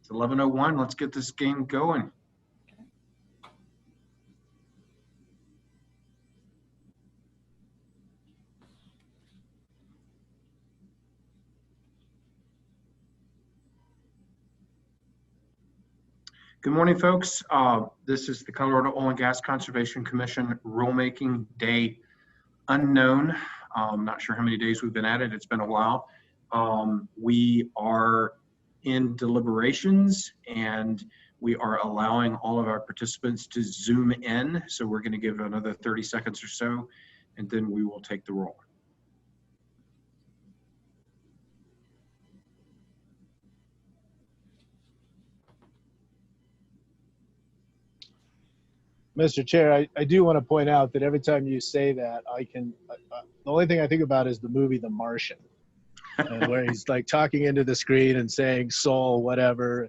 It's 11:01. Let's get this game going. Good morning, folks. This is the Colorado Oil and Gas Conservation Commission rulemaking day unknown. I'm not sure how many days we've been at it. It's been a while. We are in deliberations and we are allowing all of our participants to zoom in. So we're going to give another 30 seconds or so, and then we will take the roll. Mr. Chair, I do want to point out that every time you say that, the only thing I think about is the movie The Martian, where he's like talking into the screen and saying soul, whatever.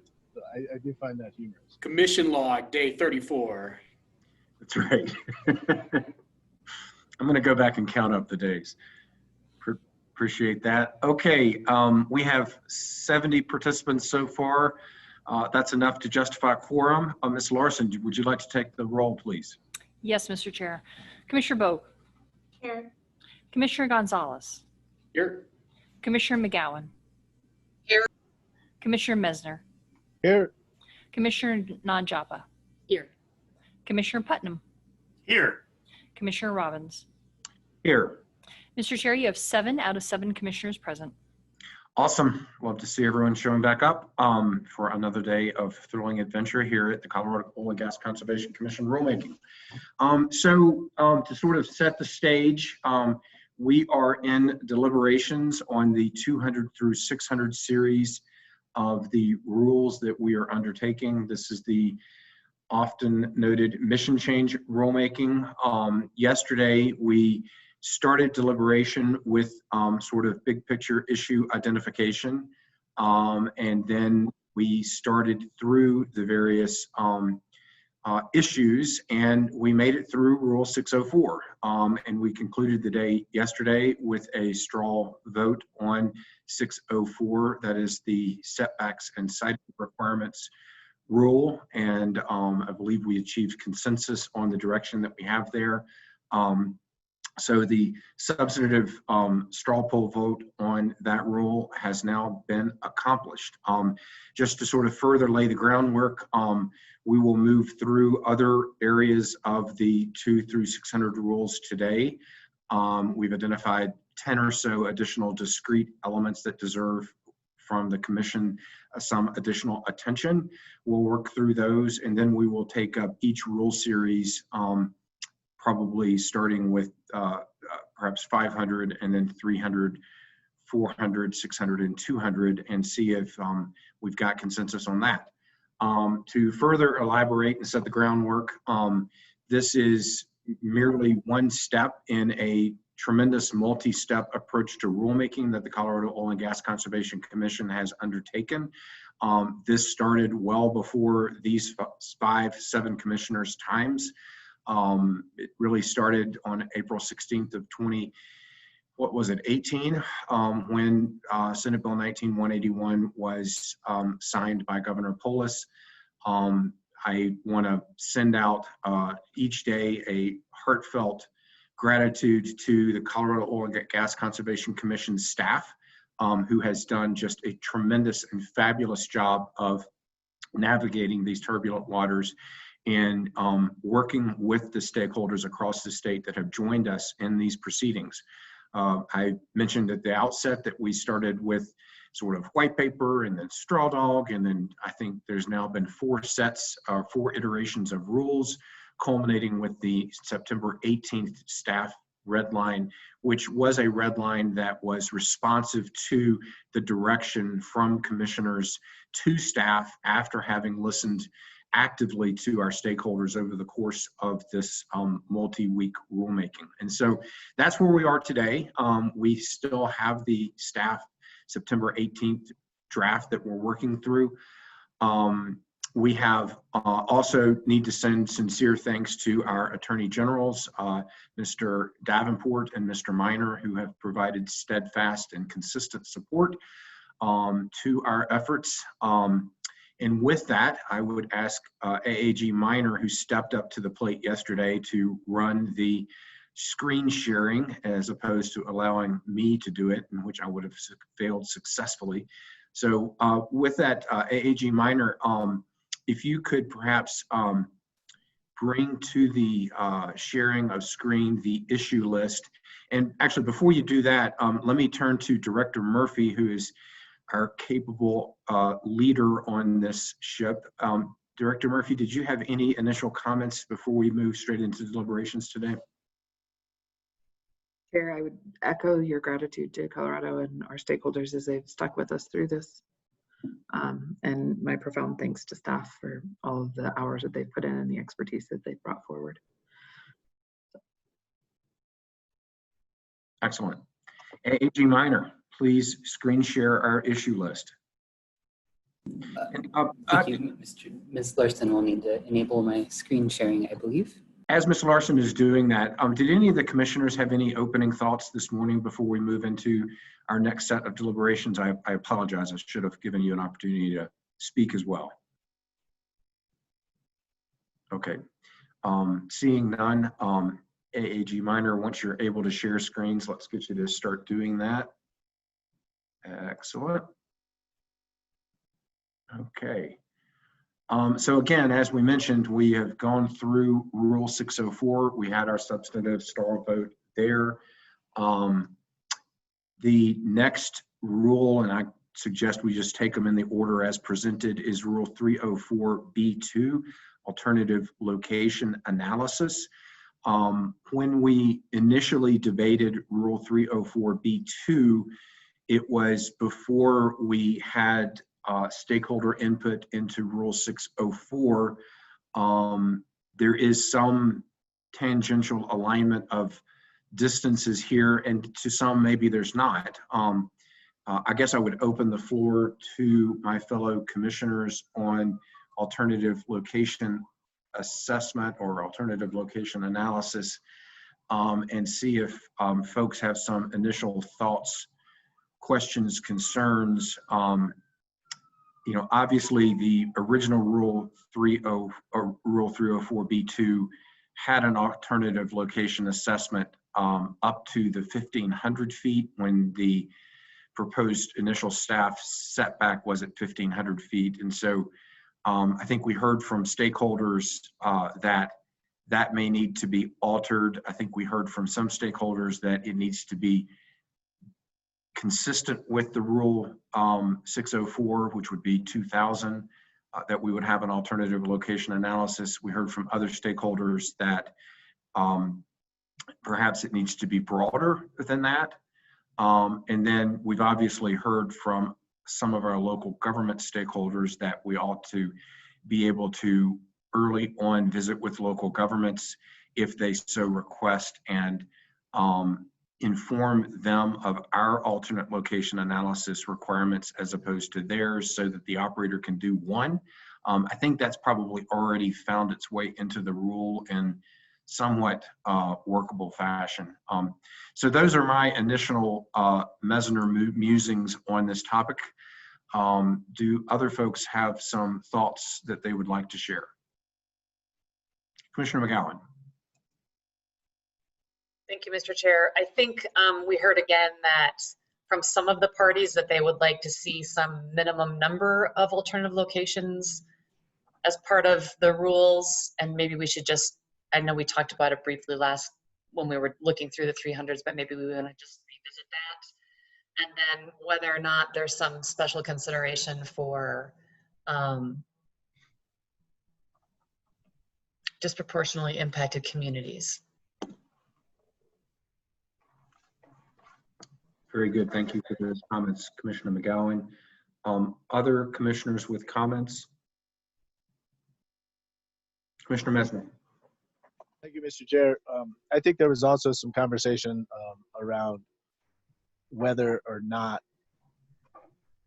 I do find that humorous. Commission log, day 34. That's right. I'm going to go back and count up the days. Appreciate that. Okay, we have 70 participants so far. That's enough to justify quorum. Ms. Larson, would you like to take the roll, please? Yes, Mr. Chair. Commissioner Bowe. Here. Commissioner Gonzalez. Here. Commissioner McGowan. Here. Commissioner Mesner. Here. Commissioner Nanjapa. Here. Commissioner Putnam. Here. Commissioner Robbins. Here. Mr. Chair, you have 7 out of 7 commissioners present. Awesome. Love to see everyone showing back up for another day of thrilling adventure here at the Colorado Oil and Gas Conservation Commission rulemaking. To sort of set the stage, we are in deliberations on the 200 through 600 series of the rules that we are undertaking. This is the often noted mission change rulemaking. Yesterday, we started deliberation with sort of big picture issue identification. And then we started through the various issues and we made it through Rule 604. And we concluded the day yesterday with a straw vote on 604. That is the setbacks and site requirements rule. And I believe we achieved consensus on the direction that we have there. So the substantive straw poll vote on that rule has now been accomplished. Just to sort of further lay the groundwork, we will move through other areas of the 2 through 600 rules today. We've identified 10 or so additional discrete elements that deserve from the commission some additional attention. We'll work through those and then we will take up each rule series probably starting with perhaps 500 and then 300, 400, 600, and 200 and see if we've got consensus on that. To further elaborate and set the groundwork, this is merely one step in a tremendous multi-step approach to rulemaking that the Colorado Oil and Gas Conservation Commission has undertaken. This started well before these 5-7 commissioners' times. It really started on April 16th of 18, when Senate Bill 19-181 was signed by Governor Polis. I want to send out each day a heartfelt gratitude to the Colorado Oil and Gas Conservation Commission staff, who has done just a tremendous and fabulous job of navigating these turbulent waters and working with the stakeholders across the state that have joined us in these proceedings. I mentioned at the outset that we started with sort of white paper and then straw dog, and then I think there's now been 4 iterations of rules, culminating with the September 18th staff red line, which was a red line that was responsive to the direction from commissioners to staff after having listened actively to our stakeholders over the course of this multi-week rulemaking. And so that's where we are today. We still have the staff September 18th draft that we're working through. We have also need to send sincere thanks to our attorney generals, Mr. Davenport and Mr. Minor, who have provided steadfast and consistent support to our efforts. And with that, I would ask AAG Minor, who stepped up to the plate yesterday, to run the screen sharing as opposed to allowing me to do it, in which I would have failed successfully. So with that, AAG Minor, if you could perhaps bring to the sharing of screen the issue list. And actually, before you do that, let me turn to Director Murphy, who is our capable leader on this ship. Director Murphy, did you have any initial comments before we move straight into deliberations today? Chair, I would echo your gratitude to Colorado and our stakeholders as they've stuck with us through this. And my profound thanks to staff for all of the hours that they've put in and the expertise that they've brought forward. Excellent. AAG Minor, please screen share our issue list. Thank you, Ms. Larson will need to enable my screen sharing, I believe. As Ms. Larson is doing that, did any of the commissioners have any opening thoughts this morning before we move into our next set of deliberations? I apologize. I should have given you an opportunity to speak as well. Okay. Seeing none, AAG Minor, once you're able to share screens, let's get you to start doing that. Excellent. Okay. So again, as we mentioned, we have gone through Rule 604. We had our substantive stall vote there. The next rule, and I suggest we just take them in the order as presented, is Rule 304B2, Alternative Location Analysis. When we initially debated Rule 304B2, it was before we had stakeholder input into Rule 604. There is some tangential alignment of distances here, and to some maybe there's not. I guess I would open the floor to my fellow commissioners on alternative location assessment or alternative location analysis, and see if folks have some initial thoughts, questions, concerns. Obviously the original Rule 304B2 had an alternative location assessment up to the 1,500 feet when the proposed initial staff setback was at 1,500 feet. And so I think we heard from stakeholders that may need to be altered. I think we heard from some stakeholders that it needs to be consistent with the Rule 604, which would be 2,000, that we would have an alternative location analysis. We heard from other stakeholders that perhaps it needs to be broader than that. And then we've obviously heard from some of our local government stakeholders that we ought to be able to early on visit with local governments if they so request, and inform them of our alternate location analysis requirements as opposed to theirs, so that the operator can do one. I think that's probably already found its way into the rule in somewhat workable fashion. So those are my initial Mesner musings on this topic. Do other folks have some thoughts that they would like to share? Commissioner McGowan. Thank you, Mr. Chair. I think we heard again that from some of the parties that they would like to see some minimum number of alternative locations as part of the rules, and maybe we should just, I know we talked about it briefly last when we were looking through the 300s, but maybe we want to just revisit that. And then whether or not there's some special consideration for disproportionately impacted communities. Very good. Thank you for those comments, Commissioner McGowan. Other commissioners with comments? Commissioner Mesner. Thank you, Mr. Chair. I think there was also some conversation around whether or not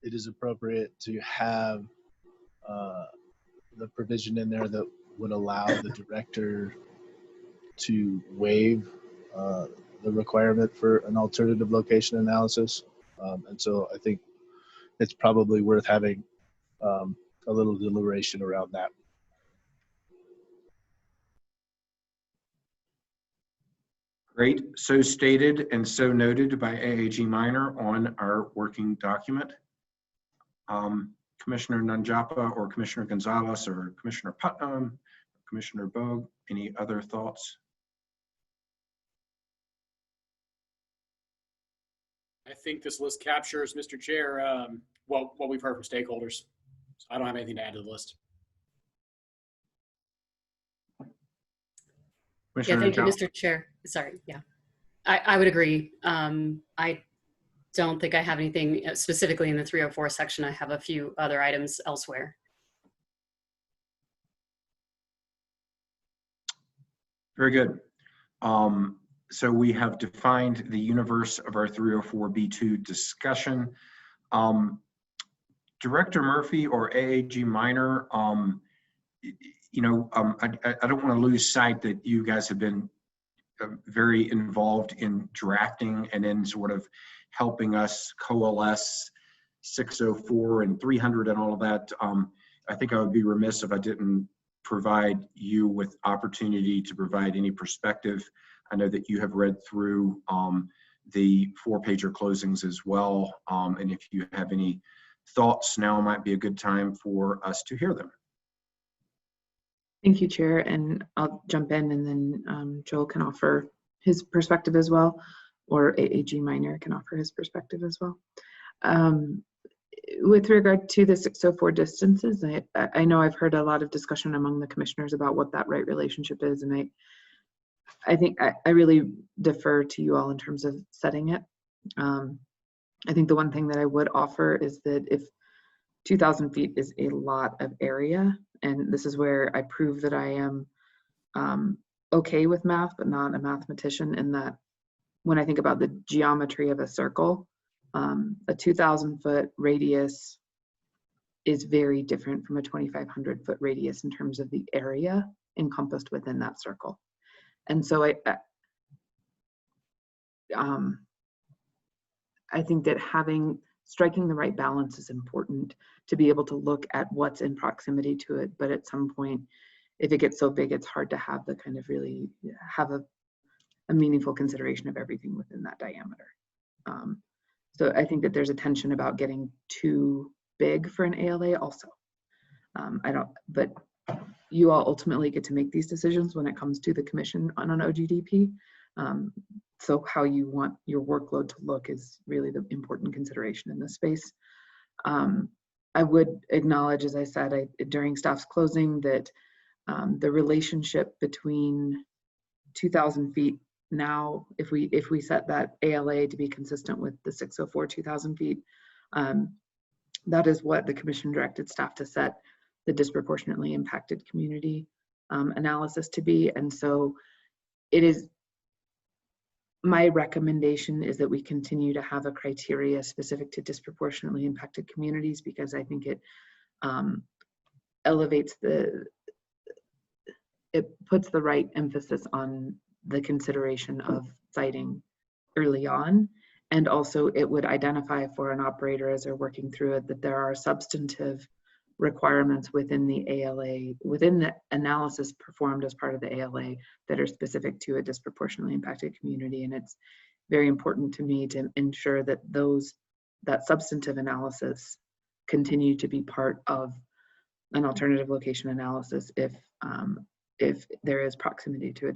it is appropriate to have the provision in there that would allow the director to waive the requirement for an alternative location analysis. And so I think it's probably worth having a a little deliberation around that. Great. So stated and so noted by AAG Minor on our working document. Commissioner Nanjapa or Commissioner Gonzalez or Commissioner Putnam, Commissioner Bogue, any other thoughts? I think this list captures, Mr. Chair, what we've heard from stakeholders. So I don't have anything to add to the list. Yeah, Commissioner thank you, Nanjapa? Mr. Chair. Sorry, yeah. I would agree. I don't think I have anything specifically in the 304 section. I have a few other items elsewhere. Very good. So we have defined the universe of our 304B2 discussion. Director Murphy or AAG Minor, I don't want to lose sight that you guys have been very involved in drafting and in sort of helping us coalesce 604 and 300 and all of that. I think I would be remiss if I didn't provide you with opportunity to provide any perspective. I know that you have read through the 4-pager closings as well. And if you have any thoughts, now might be a good time for us to hear them. Thank you, Chair, and I'll jump in and then Joel can offer his perspective as well, or AAG Minor can offer his perspective as well. With regard to the 604 distances, I know I've heard a lot of discussion among the commissioners about what that right relationship is, and I think I really defer to you all in terms of setting it. I think the one thing that I would offer is that if 2,000 feet is a lot of area, and this is where I prove that I am okay with math, but not a mathematician, in that when I think about the geometry of a circle, a 2,000 foot radius is very different from a 2,500 foot radius in terms of the area encompassed within that circle. And so I think that striking the right balance is important to be able to look at what's in proximity to it. But at some point, if it gets so big, it's hard to have the kind of really have a meaningful consideration of everything within that diameter. So I think that there's a tension about getting too big for an ALA also. But you all ultimately get to make these decisions when it comes to the commission on an OGDP. So how you want your workload to look is really the important consideration in this space. I would acknowledge, as I said during staff's closing, that the relationship between 2,000 feet now, if we set that ALA to be consistent with the 604 2,000 feet, that is what the commission directed staff to set the disproportionately impacted community analysis to be. And so it is, my recommendation is that we continue to have a criteria specific to disproportionately impacted communities, because I think it elevates it puts the right emphasis on the consideration of citing early on. And also it would identify for an operator as they're working through it that there are substantive requirements within the ALA, within the analysis performed as part of the ALA, that are specific to a disproportionately impacted community. And it's very important to me to ensure that that substantive analysis continue to be part of an alternative location analysis if there is proximity to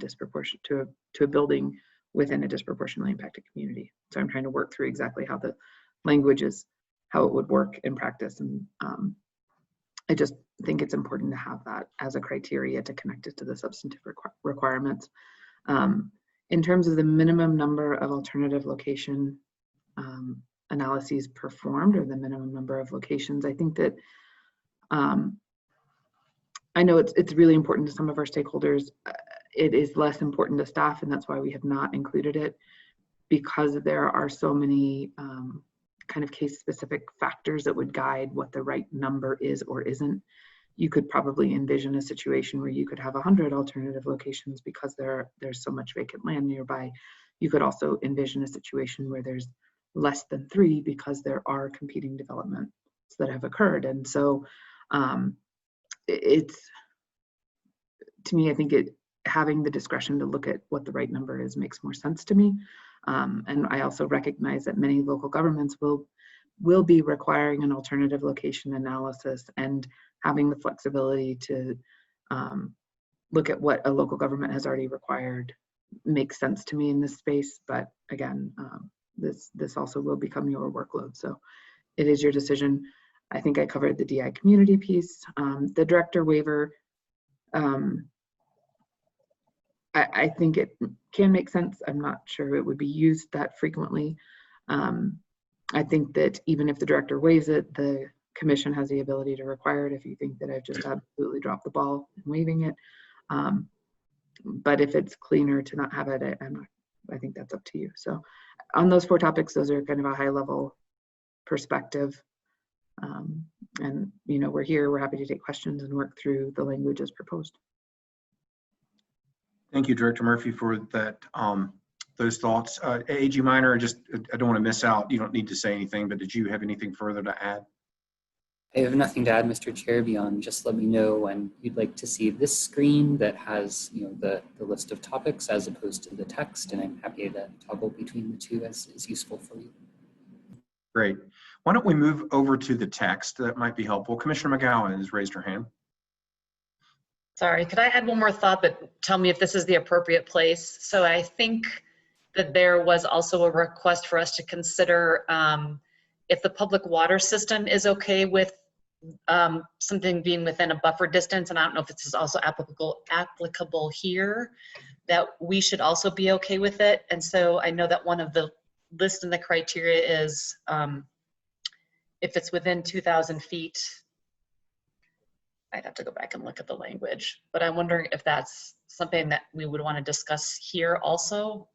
a building within a disproportionately impacted community. So I'm trying to work through exactly how the language is, how it would work in practice. And I just think it's important to have that as a criteria to connect it to the substantive requirements. In terms of the minimum number of alternative location analyses performed, or the minimum number of locations, I think that I know it's really important to some of our stakeholders. It is less important to staff, and that's why we have not included it, because there are so many kind of case-specific factors that would guide what the right number is or isn't. You could probably envision a situation where you could have 100 alternative locations because there's so much vacant land nearby. You could also envision a situation where there's less than 3 because there are competing developments that have occurred. And so It's, to me, I think having the discretion to look at what the right number is makes more sense to me. And I also recognize that many local governments will be requiring an alternative location analysis, and having the flexibility to look at what a local government has already required makes sense to me in this space. But again, this also will become your workload. So it is your decision. I think I covered the DI community piece. The director waiver, I think it can make sense. I'm not sure it would be used that frequently. I think that even if the director waives it, the commission has the ability to require it if you think that I've just absolutely dropped the ball in waiving it. But if it's cleaner to not have it, I think that's up to you. So on those 4 topics, those are kind of a high level perspective. And we're here, we're happy to take questions and work through the language as proposed. Thank you, Director Murphy, for that. Those thoughts. AG Minor, I don't want to miss out. You don't need to say anything, but did you have anything further to add? I have nothing to add, Mr. Chair, beyond just let me know when you'd like to see this screen that has the list of topics as opposed to the text, and I'm happy to toggle between the two as is useful for you. Great. Why don't we move over to the text? That might be helpful. Commissioner McGowan has raised her hand. Sorry, could I add one more thought, but tell me if this is the appropriate place? So I think that there was also a request for us to consider if the public water system is okay with something being within a buffer distance, and I don't know if this is also applicable here, that we should also be okay with it. And so I know that one of the list in the criteria is if it's within 2,000 feet. I'd have to go back and look at the language, but I'm wondering if that's something that we would want to discuss here also.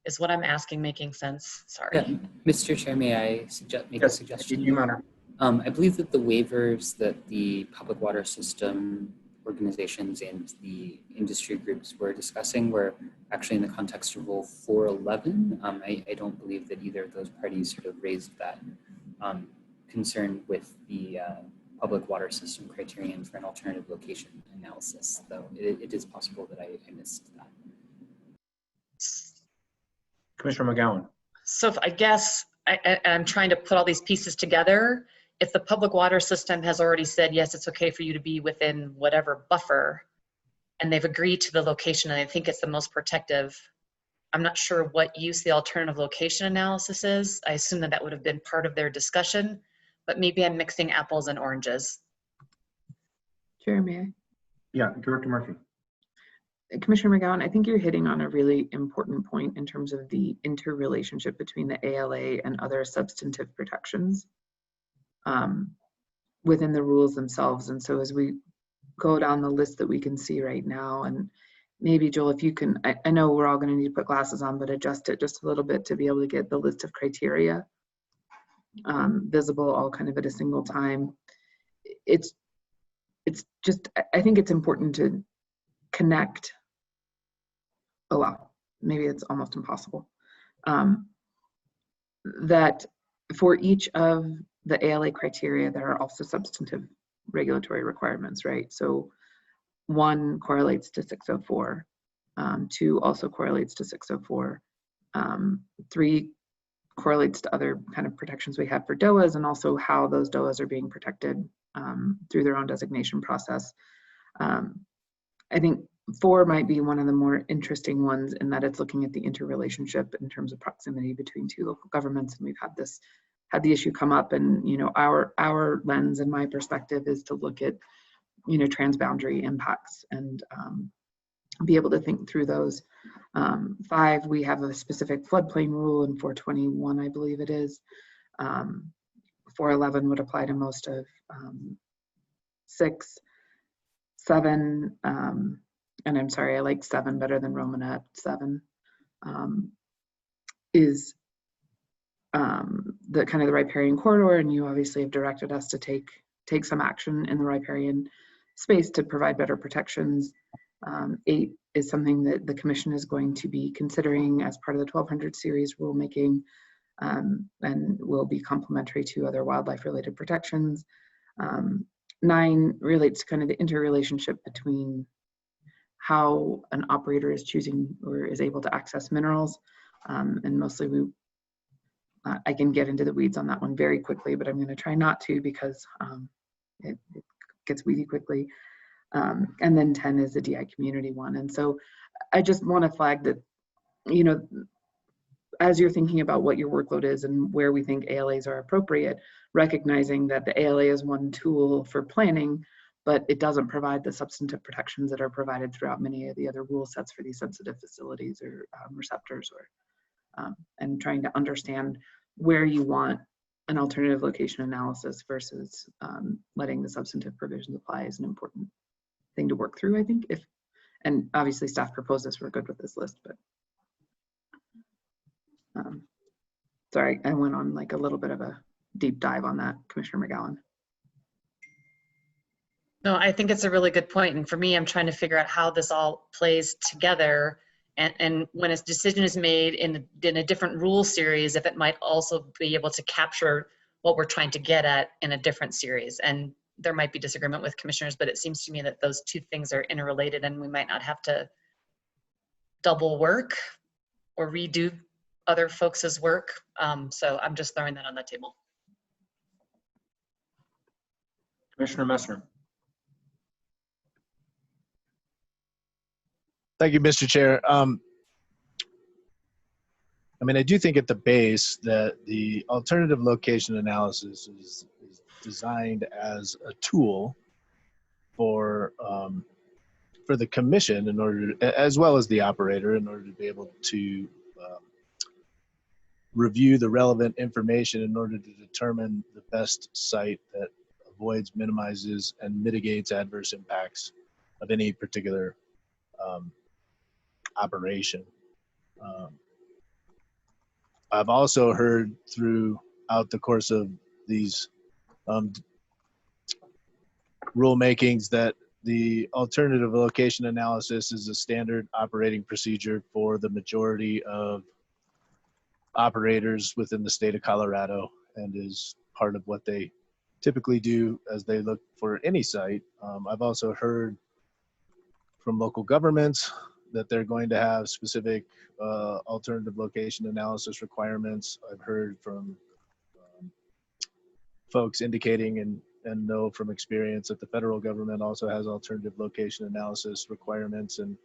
Is what I'm asking making sense? Sorry. Yeah. Mr. Chair, may I make a suggestion? You Minor. I believe that the waivers that the public water system organizations and the industry groups were discussing were actually in the context of Rule 411. I don't believe that either of those parties sort of raised that concern with the public water system criterion for an alternative location analysis, though it is possible that I missed that. Commissioner McGowan. So if I guess I'm trying to put all these pieces together. If the public water system has already said, yes, it's okay for you to be within whatever buffer, and they've agreed to the location, and I think it's the most protective, I'm not sure what use the alternative location analysis is. I assume that would have been part of their discussion, but maybe I'm mixing apples and oranges. Chair, may I? Yeah, Director Murphy. Commissioner McGowan, I think you're hitting on a really important point in terms of the interrelationship between the ALA and other substantive protections within the rules themselves. And so as we go down the list that we can see right now, and maybe Joel, if you can, I know we're all going to need to put glasses on, but adjust it just a little bit to be able to get the list of criteria visible all kind of at a single time. It's just, I think it's important to connect. Oh wow, maybe it's almost impossible. That for each of the ALA criteria, there are also substantive regulatory requirements, right? So 1 correlates to 604, 2 also correlates to 604, 3 correlates to other kind of protections we have for DOAs, and also how those DOAs are being protected through their own designation process. I think 4 might be one of the more interesting ones in that it's looking at the interrelationship in terms of proximity between 2 local governments, and we've had the issue come up, and our lens and my perspective is to look at transboundary impacts and be able to think through those. 5, we have a specific floodplain rule in 421, I believe it is. 411 would apply to most of 6. 7, and I'm sorry, I like 7 better than Romanet 7, is the kind of the riparian corridor, and you obviously have directed us to take some action in the riparian space to provide better protections. 8 is something that the commission is going to be considering as part of the 1200 series rulemaking. and will be complementary to other wildlife-related protections. 9 relates to kind of the interrelationship between how an operator is choosing or is able to access minerals. And mostly I can get into the weeds on that one very quickly, but I'm going to try not to because it gets weedy quickly. And then 10 is the DI community one. And so I just want to flag that, you know, as you're thinking about what your workload is and where we think ALAs are appropriate, recognizing that the ALA is one tool for planning, but it doesn't provide the substantive protections that are provided throughout many of the other rule sets for these sensitive facilities or receptors, or and trying to understand where you want an alternative location analysis versus letting the substantive provisions apply is an important thing to work through, I think. And obviously staff proposed this, we're good with this list, but sorry, I went on like a little bit of a deep dive on that, Commissioner McGowan. No, I think it's a really good point. And for me, I'm trying to figure out how this all plays together. And when a decision is made in a different rule series, if it might also be able to capture what we're trying to get at in a different series. And there might be disagreement with commissioners, but it seems to me that those two things are interrelated and we might not have to double work or redo other folks' work. So I'm just throwing that on the table. Commissioner Messner. Thank you, Mr. Chair. I mean, I do think at the base that the alternative location analysis is designed as a tool for the commission in order to, as well as the operator, in order to be able to review the relevant information in order to determine the best site that avoids, minimizes, and mitigates adverse impacts of any particular operation. I've also heard throughout the course of these rulemakings that the alternative location analysis is a standard operating procedure for the majority of operators within the state of Colorado and is part of what they typically do as they look for any site. I've also heard from local governments that they're going to have specific alternative location analysis requirements. I've heard from folks indicating and know from experience that the federal government also has alternative location analysis requirements, and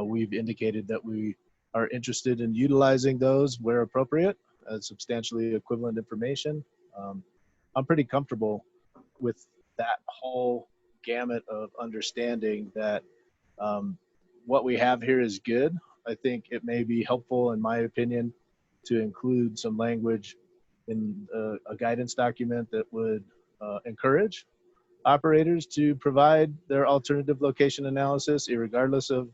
we've indicated that we are interested in utilizing those where appropriate as substantially equivalent information. I'm pretty comfortable with that whole gamut of understanding that what we have here is good. I think it may be helpful, in my opinion, to include some language in a guidance document that would encourage operators to provide their alternative location analysis, irregardless of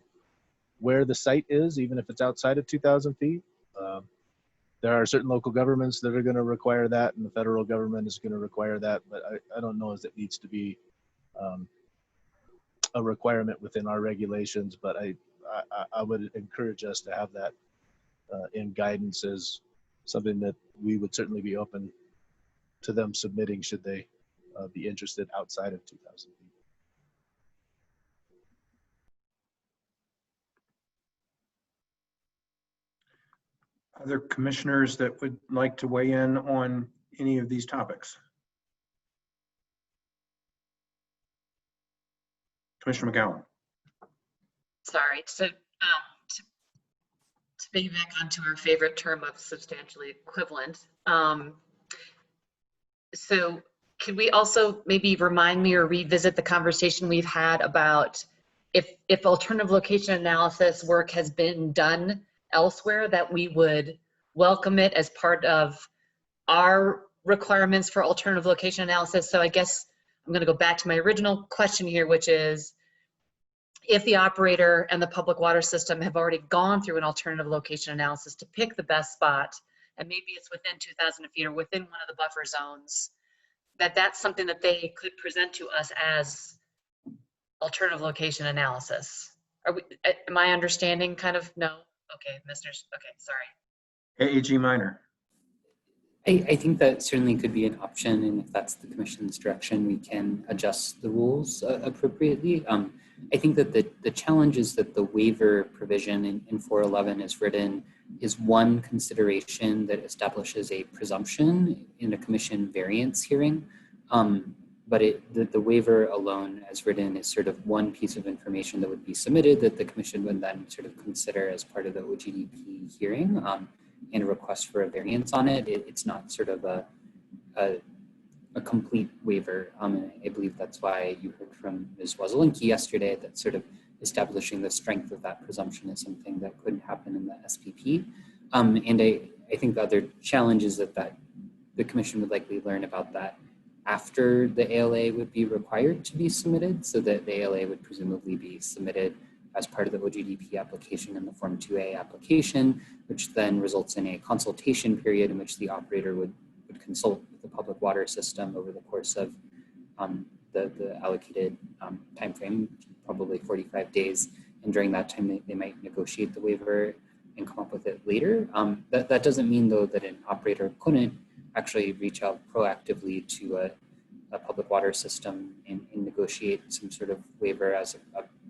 where the site is, even if it's outside of 2,000 feet. There are certain local governments that are going to require that, and the federal government is going to require that, but I don't know if it needs to be a requirement within our regulations, but I would encourage us to have that in guidance as something that we would certainly be open to them submitting should they be interested outside of 2,000 feet. Other commissioners that would like to weigh in on any of these topics? Commissioner McGowan. Sorry, to piggyback onto our favorite term of substantially equivalent. So could we also maybe remind me or revisit the conversation we've had about if alternative location analysis work has been done elsewhere, that we would welcome it as part of our requirements for alternative location analysis? So I guess I'm going to go back to my original question here, which is, if the operator and the public water system have already gone through an alternative location analysis to pick the best spot, and maybe it's within 2,000 feet or within one of the buffer zones, that's something that they could present to us as alternative location analysis. Am I understanding kind of? No? Okay, okay, sorry. AAG Minor. I think that certainly could be an option, and if that's the commission's direction, we can adjust the rules appropriately. I think that the challenge is that the waiver provision in 411 is written is one consideration that establishes a presumption in a commission variance hearing. But the waiver alone as written is sort of one piece of information that would be submitted that the commission would then sort of consider as part of the OGDP hearing and a request for a variance on it. It's not sort of a complete waiver. And I believe that's why you heard from Ms. Wazelinski yesterday that sort of establishing the strength of that presumption is something that couldn't happen in the SPP. And I think the other challenge is that the commission would likely learn about that after the ALA would be required to be submitted, so that the ALA would presumably be submitted as part of the OGDP application in the Form 2A application, which then results in a consultation period in which the operator would consult with the public water system over the course of the allocated timeframe, probably 45 days. And during that time, they might negotiate the waiver and come up with it later. That doesn't mean, though, that an operator couldn't actually reach out proactively to a public water system and negotiate some sort of waiver as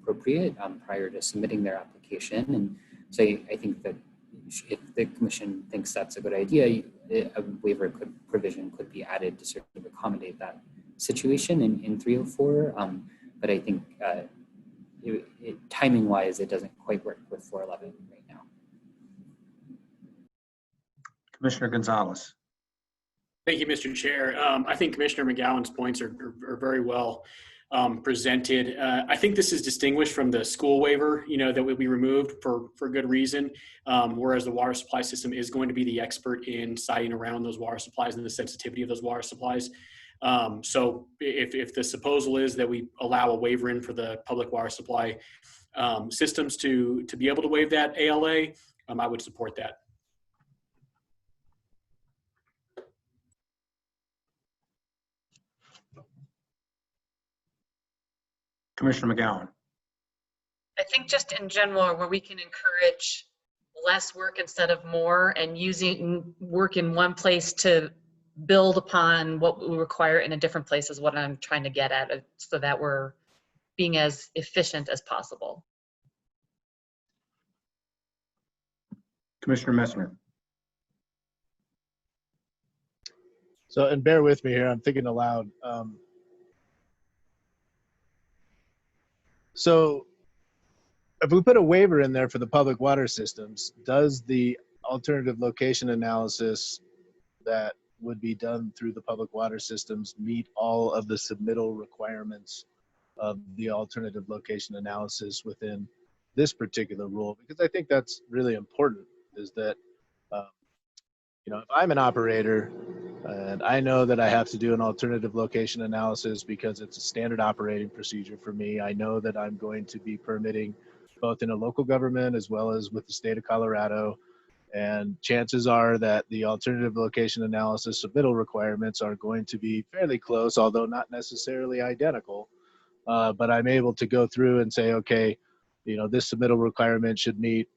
appropriate prior to submitting their application. And so I think that if the commission thinks that's a good idea, a waiver provision could be added to sort of accommodate that situation in 304. But I think timing-wise, it doesn't quite work with 411 right now. Commissioner Gonzalez. Thank you, Mr. Chair. I think Commissioner McGowan's points are very well presented. I think this is distinguished from the school waiver, that will be removed for good reason, whereas the water supply system is going to be the expert in siting around those water supplies and the sensitivity of those water supplies. So if the proposal is that we allow a waiver in for the public water supply systems to be able to waive that ALA, I would support that. Commissioner McGowan. I think just in general, where we can encourage less work instead of more, and using work in one place to build upon what we require in a different place is what I'm trying to get at, so that we're being as efficient as possible. Commissioner Messner. So, and bear with me here, I'm thinking aloud. So if we put a waiver in there for the public water systems, does the alternative location analysis that would be done through the public water systems meet all of the submittal requirements of the alternative location analysis within this particular rule? Because I think that's really important, is that, if I'm an operator and I know that I have to do an alternative location analysis because it's a standard operating procedure for me, I know that I'm going to be permitting both in a local government as well as with the state of Colorado. And chances are that the alternative location analysis submittal requirements are going to be fairly close, although not necessarily identical. But I'm able to go through and say, okay, this submittal requirement should meet,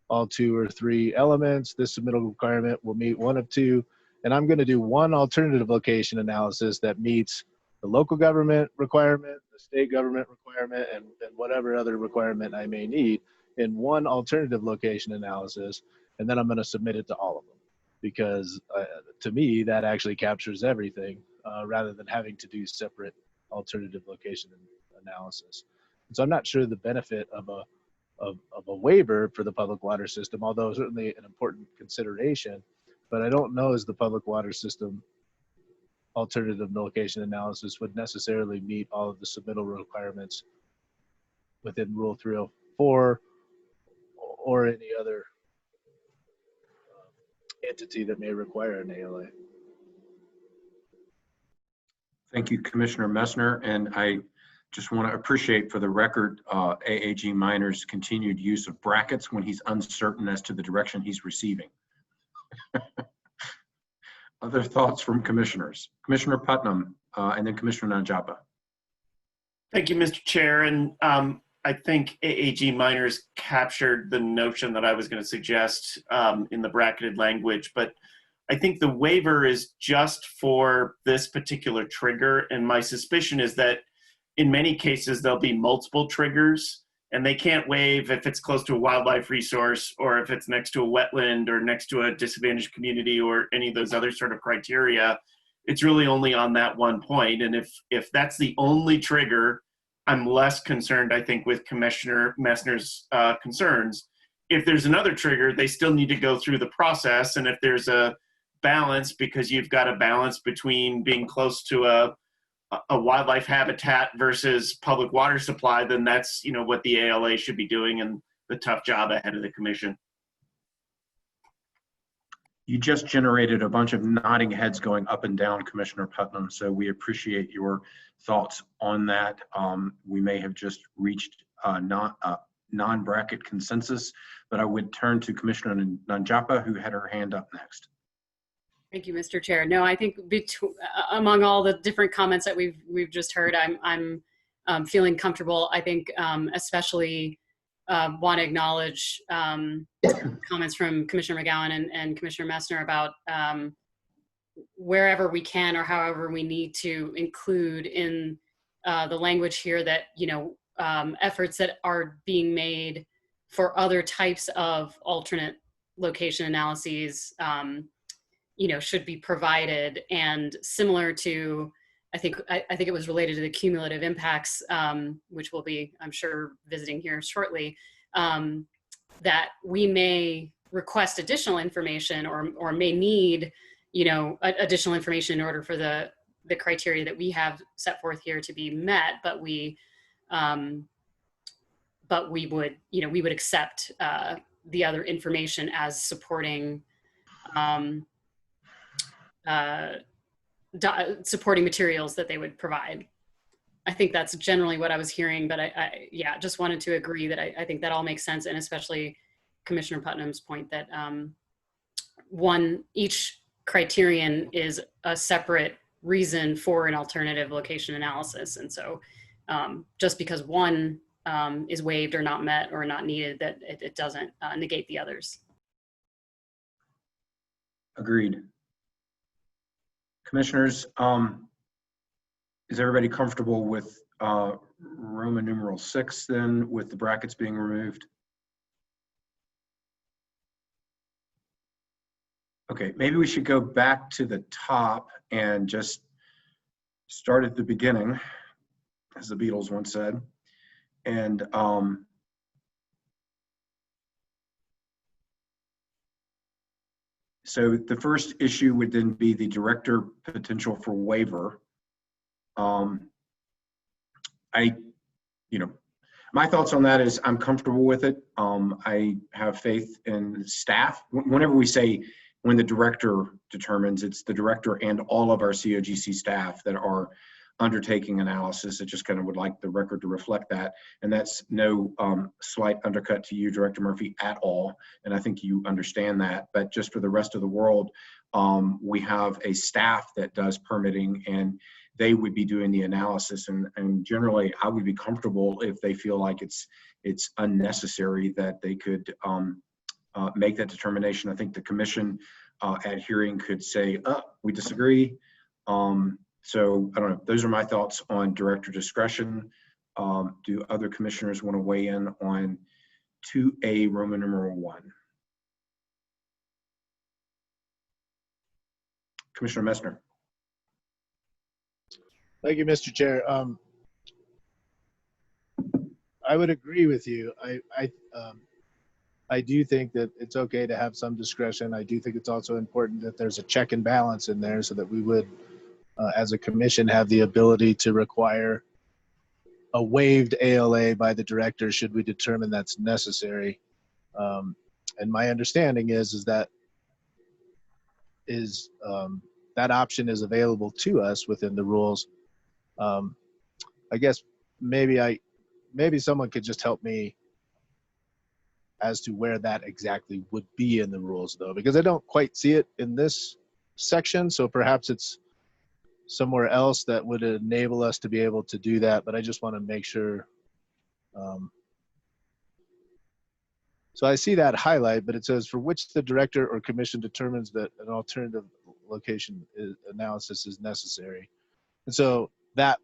all 2 or 3 elements. This submittal requirement will meet 1 of 2. And I'm going to do one alternative location analysis that meets the local government requirement, the state government requirement, and whatever other requirement I may need in one alternative location analysis. And then I'm going to submit it to all of them, because to me, that actually captures everything rather than having to do separate alternative location analysis. And so I'm not sure the benefit of a waiver for the public water system, although certainly an important consideration, but I don't know as the public water system alternative location analysis would necessarily meet all of the submittal requirements within Rule 304 or any other entity that may require an ALA. Thank you, Commissioner Messner. And I just want to appreciate for the record AAG Minor's continued use of brackets when he's uncertain as to the direction he's receiving. Other thoughts from commissioners? Commissioner Putnam and then Commissioner Najapa. Thank you, Mr. Chair. And I think AAG Minors captured the notion that I was going to suggest in the bracketed language, but I think the waiver is just for this particular trigger. And my suspicion is that in many cases, there'll be multiple triggers, and they can't waive if it's close to a wildlife resource or if it's next to a wetland or next to a disadvantaged community or any of those other sort of criteria. It's really only on that one point. And if that's the only trigger, I'm less concerned, I think, with Commissioner Messner's concerns. If there's another trigger, they still need to go through the process. And if there's a balance, because you've got a balance between being close to a wildlife habitat versus public water supply, then that's, you know, what the ALA should be doing and the tough job ahead of the commission. You just generated a bunch of nodding heads going up and down, Commissioner Putnam, so we appreciate your thoughts on that. We may have just reached non-bracket consensus, but I would turn to Commissioner Nanjapa, who had her hand up next. Thank you, Mr. Chair. No, I think among all the different comments that we've just heard, I'm feeling comfortable. I think especially want to acknowledge comments from Commissioner McGowan and Commissioner Messner about wherever we can or however we need to include in the language here that, you know, efforts that are being made for other types of alternate location analyses, you know, should be provided. And similar to, I think it was related to the cumulative impacts, which we'll be, I'm sure, visiting here shortly, that we may request additional information or may need, you know, additional information in order for the criteria that we have set forth here to be met. But we would, you know, we would accept the other information as supporting supporting materials that they would provide. I think that's generally what I was hearing, but I yeah, just wanted to agree that I think that all makes sense, and especially Commissioner Putnam's point that each criterion is a separate reason for an alternative location analysis. And so just because one is waived or not met or not needed, that it doesn't negate the others. Agreed. Commissioners, is everybody comfortable with Roman numeral 6 then, with the brackets being removed? Okay, maybe we should go back to the top and just start at the beginning, as the Beatles once said. And so the first issue would then be the director potential for waiver. My thoughts on that is I'm comfortable with it. I have faith in staff. Whenever we say when the director determines, it's the director and all of our COGC staff that are undertaking analysis. I just kind of would like the record to reflect that. And that's no slight undercut to you, Director Murphy, at all. And I think you understand that. But just for the rest of the world, we have a staff that does permitting, and they would be doing the analysis. And generally, I would be comfortable if they feel like it's unnecessary that they could make that determination. I think the commission at hearing could say, we disagree. So I don't know, those are my thoughts on director discretion. Do other commissioners want to weigh in on 2A Roman numeral 1? Commissioner Messner. Thank you, Mr. Chair. I would agree with you. I do think that it's okay to have some discretion. I do think it's also important that there's a check and balance in there so that we would, as a commission, have the ability to require a waived ALA by the director should we determine that's necessary. And my understanding is that that option is available to us within the rules. I guess maybe someone could just help me as to where that exactly would be in the rules, though, because I don't quite see it in this section. So perhaps it's somewhere else that would enable us to be able to do that. But I just want to make sure. So I see that highlight, but it says for which the director or commission determines that an alternative location analysis is necessary. And so that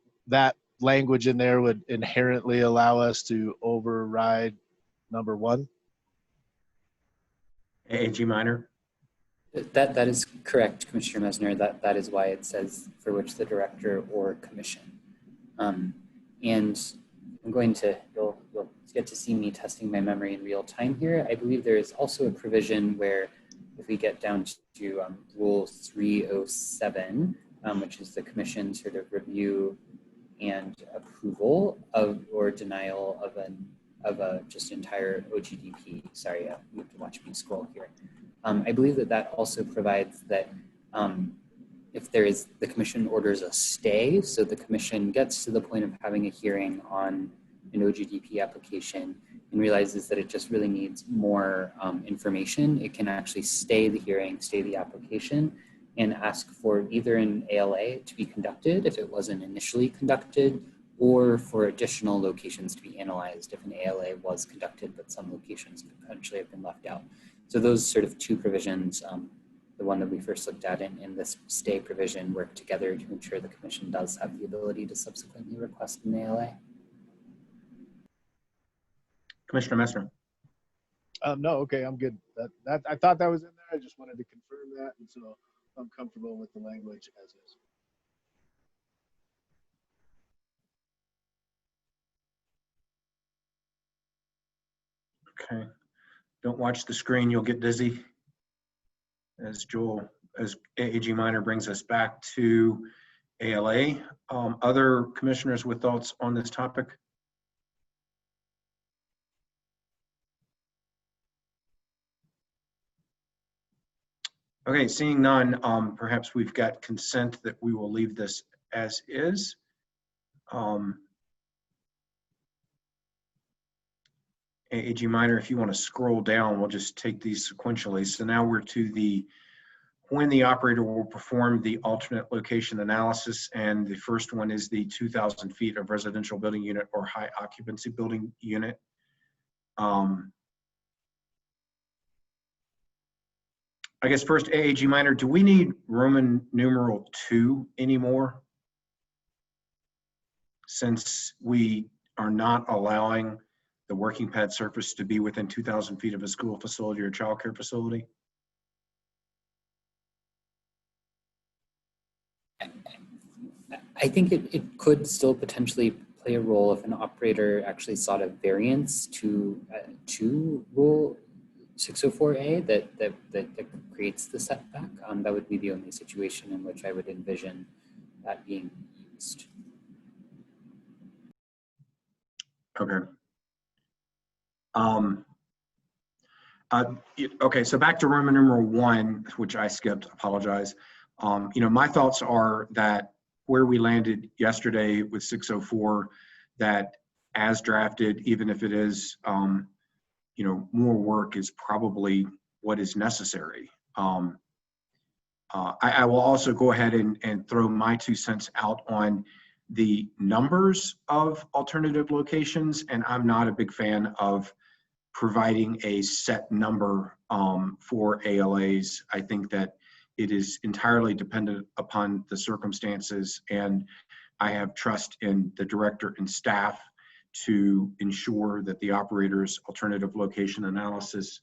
language in there would inherently allow us to override number one. AG Minor. That is correct, Commissioner Mesner. That is why it says for which the director or commission. And I'm going to, you'll get to see me testing my memory in real time here. I believe there is also a provision where if we get down to Rule 307, which is the commission sort of review and approval of or denial of a just entire OGDP. Sorry, you have to watch me scroll here. I believe that also provides that if the commission orders a stay, so the commission gets to the point of having a hearing on an OGDP application and realizes that it just really needs more information, it can actually stay the hearing, stay the application, and ask for either an ALA to be conducted if it wasn't initially conducted, or for additional locations to be analyzed if an ALA was conducted, but some locations could potentially have been left out. So those sort of two provisions, the one that we first looked at in this stay provision, work together to ensure the commission does have the ability to subsequently request an ALA. Commissioner Messner. No, okay, I'm good. That I thought that was in there. I just wanted to confirm that, and so I'm comfortable with the language as is. Okay. Don't watch the screen, you'll get dizzy. As AG Minor brings us back to ALA. Other commissioners with thoughts on this topic? Okay, seeing none, perhaps we've got consent that we will leave this as is. AG Minor, if you want to scroll down, we'll just take these sequentially. So now we're to when the operator will perform the alternate location analysis, and the first one is the 2,000 feet of residential building unit or high occupancy building unit. I guess first, AG Minor, do we need Roman numeral 2 anymore? Since we are not allowing the working pad surface to be within 2,000 feet of a school facility or childcare facility? I think it could still potentially play a role if an operator actually sought a variance to Rule 604A that creates the setback. That would be the only situation in which I would envision that being used. Okay. Okay, so back to Roman numeral 1, which I skipped, apologize. My thoughts are that where we landed yesterday with 604, that as drafted, even if it is, more work is probably what is necessary. I will also go ahead and throw my 2 cents out on the numbers of alternative locations, and I'm not a big fan of providing a set number for ALAs. I think that it is entirely dependent upon the circumstances, and I have trust in the director and staff to ensure that the operator's alternative location analysis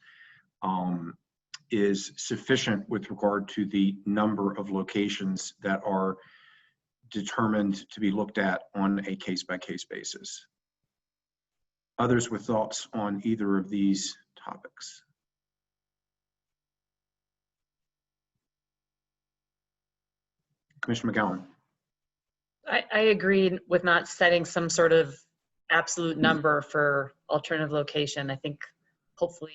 is sufficient with regard to the number of locations that are determined to be looked at on a case-by-case basis. Others with thoughts on either of these topics? Commissioner McGowan. I agree with not setting some sort of absolute number for alternative location. I think hopefully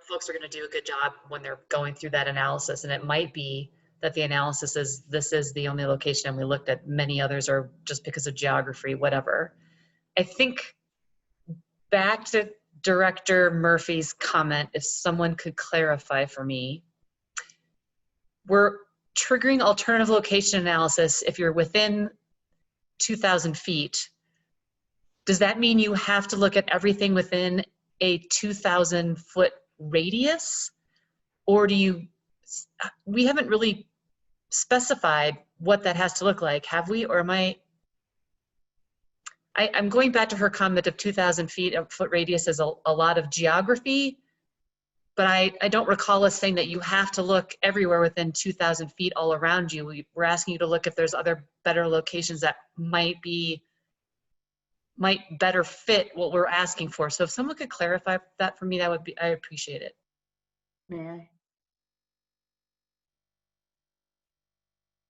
folks are going to do a good job when they're going through that analysis, and it might be that the analysis is this is the only location and we looked at many others, or just because of geography, whatever. I think back to Director Murphy's comment, if someone could clarify for me, we're triggering alternative location analysis if you're within 2,000 feet, does that mean you have to look at everything within a 2,000 foot radius? Or we haven't really specified what that has to look like, have we? Or I'm going back to her comment of 2,000 feet of foot radius as a lot of geography, but I don't recall us saying that you have to look everywhere within 2,000 feet all around you. We're asking you to look if there's other better locations that might better fit what we're asking for. So if someone could clarify that for me, I appreciate it. May I?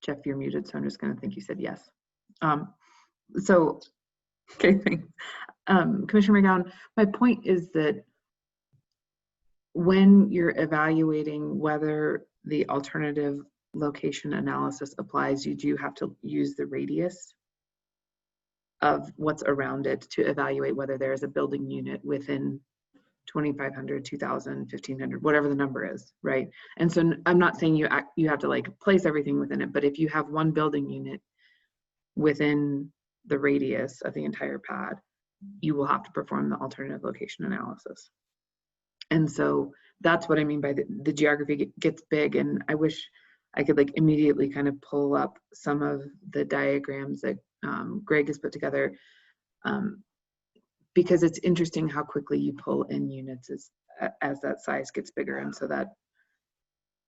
Jeff, you're muted, so I'm just going to think you said yes. So, okay, thanks. Commissioner McGowan, my point is that when you're evaluating whether the alternative location analysis applies, you do have to use the radius of what's around it to evaluate whether there is a building unit within 2,500, 2,000, 1,500, whatever the number is, right? And so I'm not saying you have to like place everything within it, but if you have one building unit within the radius of the entire pad, you will have to perform the alternative location analysis. And so that's what I mean by the geography gets big. And I wish I could like immediately kind of pull up some of the diagrams that Greg has put together, because it's interesting how quickly you pull in units as that size gets bigger. And so that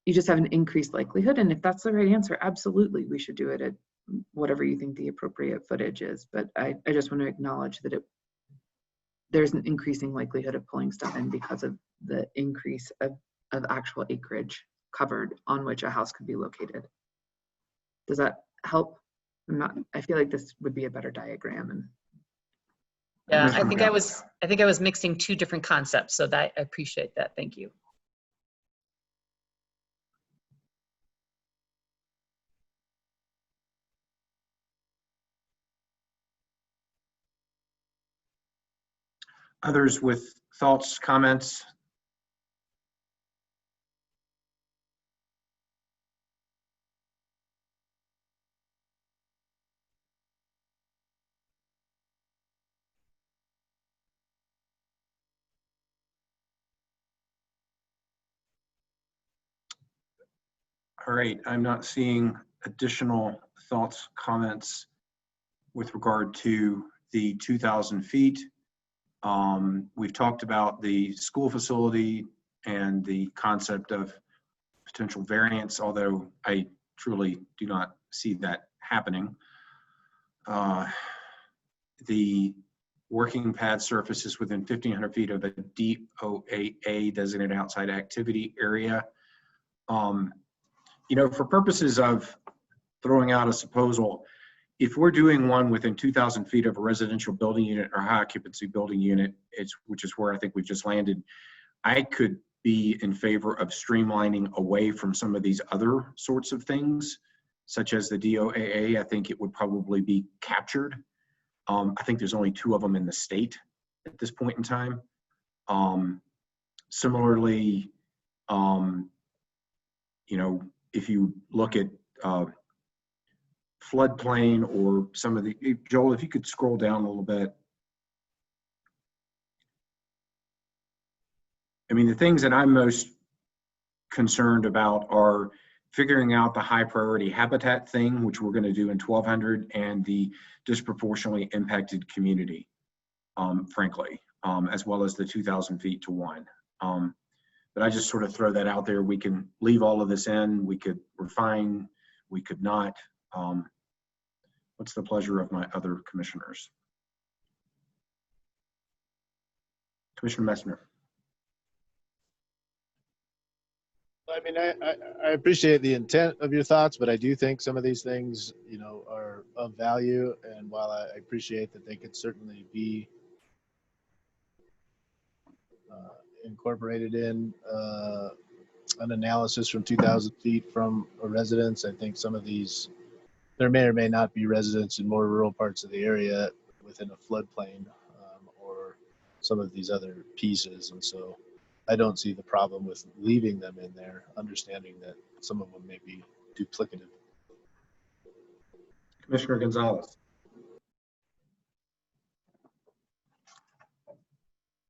you just have an increased likelihood. And if that's the right answer, absolutely, we should do it at whatever you think the appropriate footage is. But I just want to acknowledge that there's an increasing likelihood of pulling stuff in because of the increase of actual acreage covered on which a house could be located. Does that help? I feel like this would be a better diagram. And yeah, I think I was mixing two different concepts, so that I appreciate that. Thank you. Others with thoughts, comments? All right, I'm not seeing additional thoughts, comments with regard to the 2,000 feet. We've talked about the school facility and the concept of potential variance, although I truly do not see that happening. The working pad surfaces within 1,500 feet of a DOAA designated outside activity area. You know, for purposes of throwing out a proposal, if we're doing one within 2,000 feet of a residential building unit or high occupancy building unit, which is where I think we've just landed, I could be in favor of streamlining away from some of these other sorts of things, such as the DOAA. I think it would probably be captured. I think there's only 2 of them in the state at this point in time. Similarly, you know, if you look at floodplain or some of the, Joel, if you could scroll down a little bit. I mean, the things that I'm most concerned about are figuring out the high priority habitat thing, which we're going to do in 1,200, and the disproportionately impacted community, frankly, as well as the 2,000 feet to 1. But I just sort of throw that out there. We can leave all of this in. We could refine. We could not. What's the pleasure of my other commissioners? Commissioner Messner. I mean, I appreciate the intent of your thoughts, but I do think some of these things, you know, are of value. And while I appreciate that they could certainly be incorporated in an analysis from 2,000 feet from a residence, I think some of these, there may or may not be residents in more rural parts of the area within a floodplain or some of these other pieces. And so I don't see the problem with leaving them in there, understanding that some of them may be duplicative. Commissioner Gonzalez.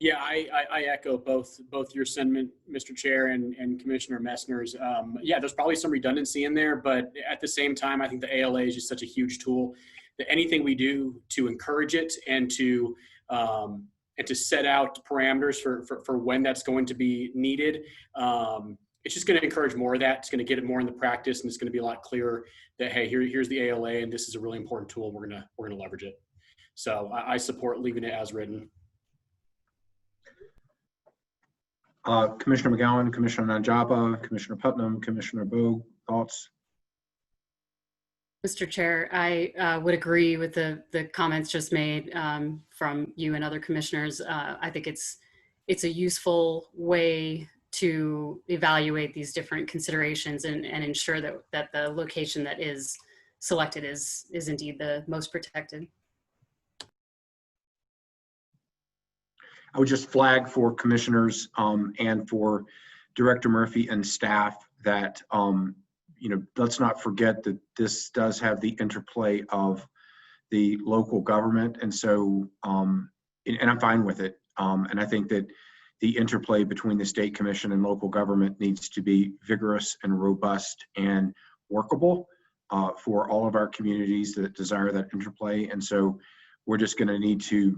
Yeah, I echo both your sentiment, Mr. Chair, and Commissioner Messner's. Yeah, there's probably some redundancy in there, but at the same time, I think the ALA is just such a huge tool that anything we do to encourage it and to set out parameters for when that's going to be needed, it's just going to encourage more of that. It's going to get it more in the practice, and it's going to be a lot clearer that, hey, here's the ALA, and this is a really important tool. We're gonna leverage it. So I support leaving it as written. Commissioner McGowan, Commissioner Najaba, Commissioner Putnam, Commissioner Bogue, thoughts? Mr. Chair, I would agree with the comments just made from you and other commissioners. I think it's a useful way to evaluate these different considerations and ensure that the location that is selected is indeed the most protected. I would just flag for commissioners and for Director Murphy and staff that, let's not forget that this does have the interplay of the local government. And so, and I'm fine with it. And I think that the interplay between the state commission and local government needs to be vigorous and robust and workable for all of our communities that desire that interplay. And so we're just going to need to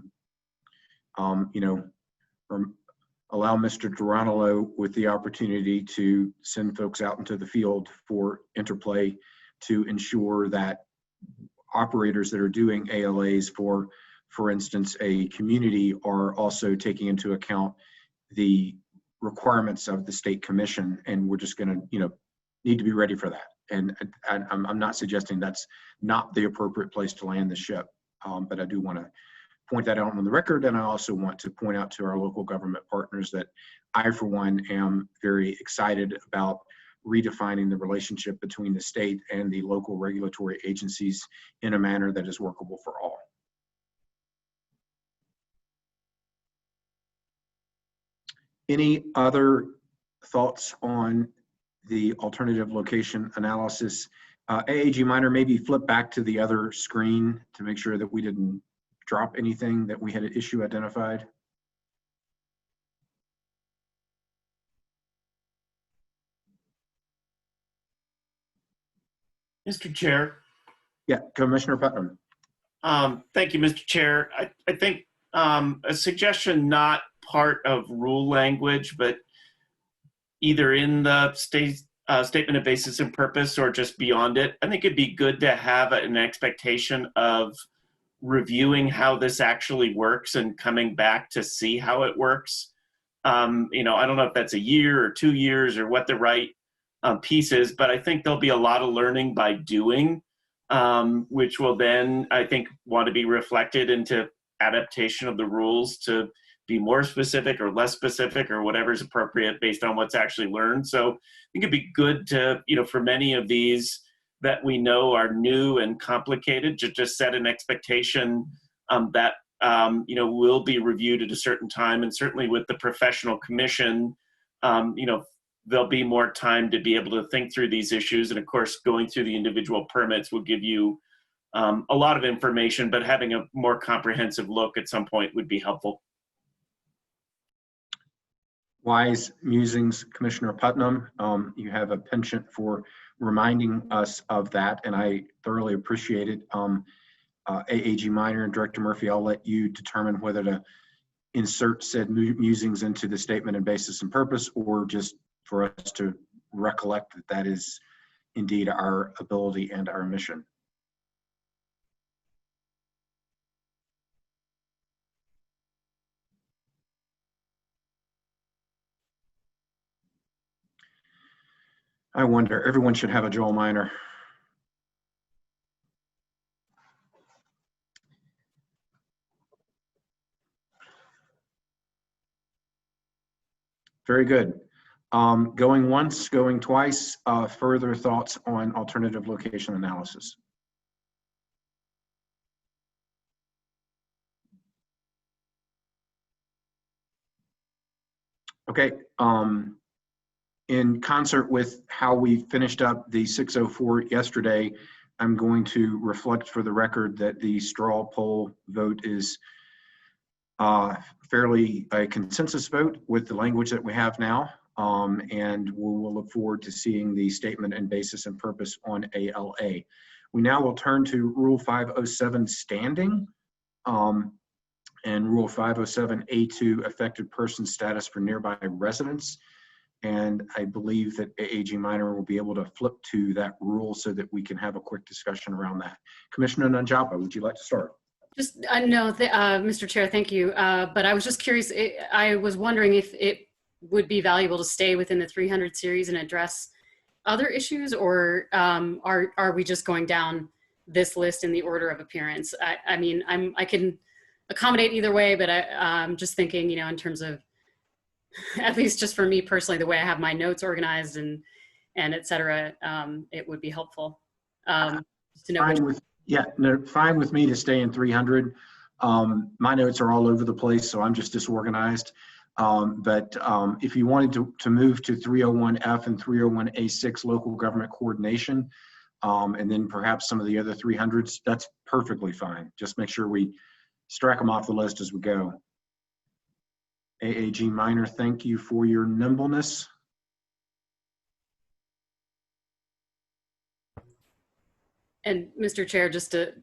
allow Mr. Geronimo with the opportunity to send folks out into the field for interplay to ensure that operators that are doing ALAs for instance, a community are also taking into account the requirements of the state commission. And we're just going to, need to be ready for that. And I'm not suggesting that's not the appropriate place to land the ship, but I do want to point that out on the record. And I also want to point out to our local government partners that I, for one, am very excited about redefining the relationship between the state and the local regulatory agencies in a manner that is workable for all. Any other thoughts on the alternative location analysis? AAG Minor, maybe flip back to the other screen to make sure that we didn't drop anything that we had an issue identified. Mr. Chair. Yeah, Commissioner Putnam. Thank you, Mr. Chair. I think a suggestion not part of rule language, but either in the statement of basis and purpose or just beyond it, I think it'd be good to have an expectation of reviewing how this actually works and coming back to see how it works. I don't know if that's a year or 2 years or what the right piece is, but I think there'll be a lot of learning by doing, which will then, I think, want to be reflected into adaptation of the rules to be more specific or less specific or whatever is appropriate based on what's actually learned. So I think it'd be good to, for many of these that we know are new and complicated, to just set an expectation that will be reviewed at a certain time. And certainly with the professional commission, there'll be more time to be able to think through these issues. And of course, going through the individual permits will give you a lot of information, but having a more comprehensive look at some point would be helpful. Wise musings, Commissioner Putnam. You have a penchant for reminding us of that, and I thoroughly appreciate it. AAG Minor and Director Murphy, I'll let you determine whether to insert said musings into the statement of basis and purpose, or just for us to recollect that that is indeed our ability and our mission. I wonder, everyone should have a Joel Minor. Very good. Going once, going twice, further thoughts on alternative location analysis? Okay. In concert with how we finished up the 604 yesterday, I'm going to reflect for the record that the straw poll vote is fairly a consensus vote with the language that we have now. And we will look forward to seeing the statement and basis and purpose on ALA. We now will turn to Rule 507 standing and Rule 507A2 affected person status for nearby residents. And I believe that AAG Minor will be able to flip to that rule so that we can have a quick discussion around that. Commissioner Nanjapa, would you like to start? Just, no, Mr. Chair, thank you. But I was just curious, I was wondering if it would be valuable to stay within the 300 series and address other issues, or are we just going down this list in the order of appearance? I mean, I can accommodate either way, but I'm just thinking, in terms of, at least just for me personally, the way I have my notes organized and et cetera, it would be helpful to know. Fine with me to stay in 300. My notes are all over the place, so I'm just disorganized. But if you wanted to move to 301F and 301A6 local government coordination, and then perhaps some of the other 300s, that's perfectly fine. Just make sure we strike them off the list as we go. AAG Minor, thank you for your nimbleness. And Mr. Chair, just to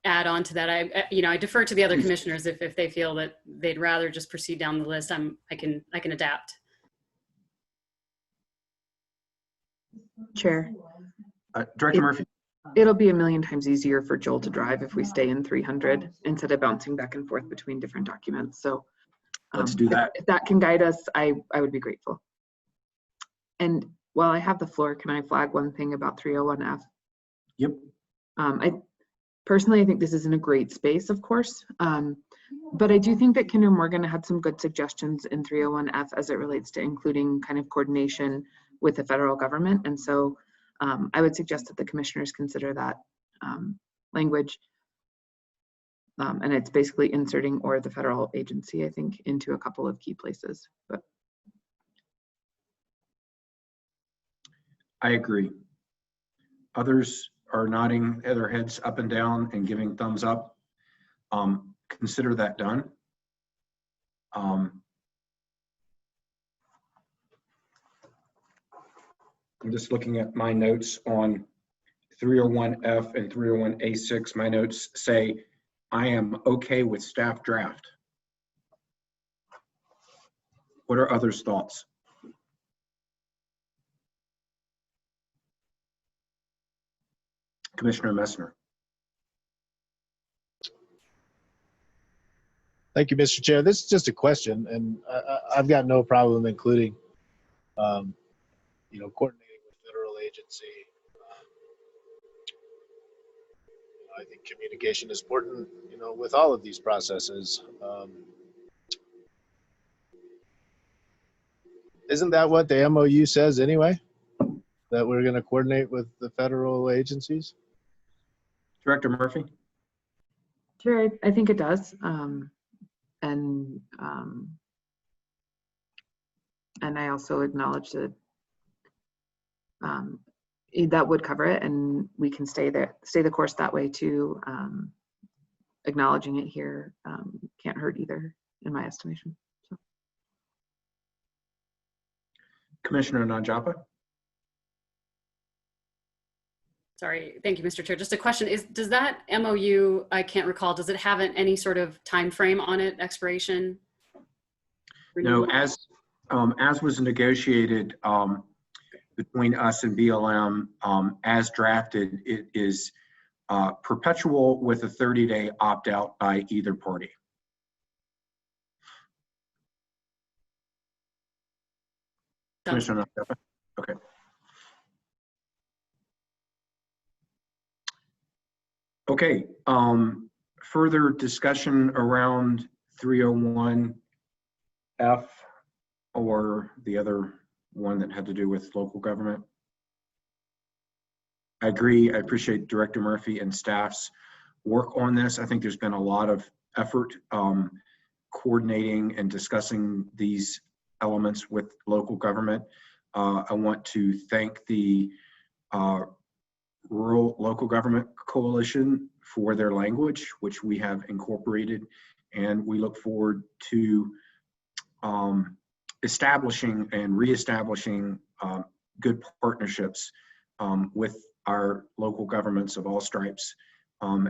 add on to that, I defer to the other commissioners if they feel that they'd rather just proceed down the list. I can adapt. Chair. Director Murphy. It'll be a million times easier for Joel to drive if we stay in 300 instead of bouncing back and forth between different documents. So let's do that. If that can guide us, I would be grateful. And while I have the floor, can I flag one thing about 301F? Yep. I think this isn't a great space, of course, but I do think that Kinder Morgan had some good suggestions in 301F as it relates to including kind of coordination with the federal government. And so I would suggest that the commissioners consider that language. And it's basically inserting or the federal agency, I think, into a couple of key places. But I agree. Others are nodding their heads up and down and giving thumbs up. Consider that done. I'm just looking at my notes on 301F and 301A6. My notes say, I am okay with staff draft. What are others' thoughts? Commissioner Messner. Thank you, Mr. Chair. This is just a question, and I've got no problem including, coordinating with federal agency. I think communication is important, with all of these processes. Isn't that what the MOU says anyway? That we're going to coordinate with the federal agencies? Director Murphy? sure, I think it does. And I also acknowledge that that would cover it, and we can stay the course that way too. Acknowledging it here can't hurt either, in my estimation. So. Commissioner Nanjapa. Sorry, thank you, Mr. Chair. Just a question: does that MOU? I can't recall. Does it have any sort of time frame on it? Expiration? No, as was negotiated between us and BLM, as drafted, it is perpetual with a 30-day opt-out by either party. Commissioner Nanjapa. Okay. Okay, further discussion around 301F or the other one that had to do with local government? I agree. I appreciate Director Murphy and staff's work on this. I think there's been a lot of effort coordinating and discussing these elements with local government. I want to thank the Rural Local Government Coalition for their language, which we have incorporated And we look forward to establishing and reestablishing good partnerships with our local governments of all stripes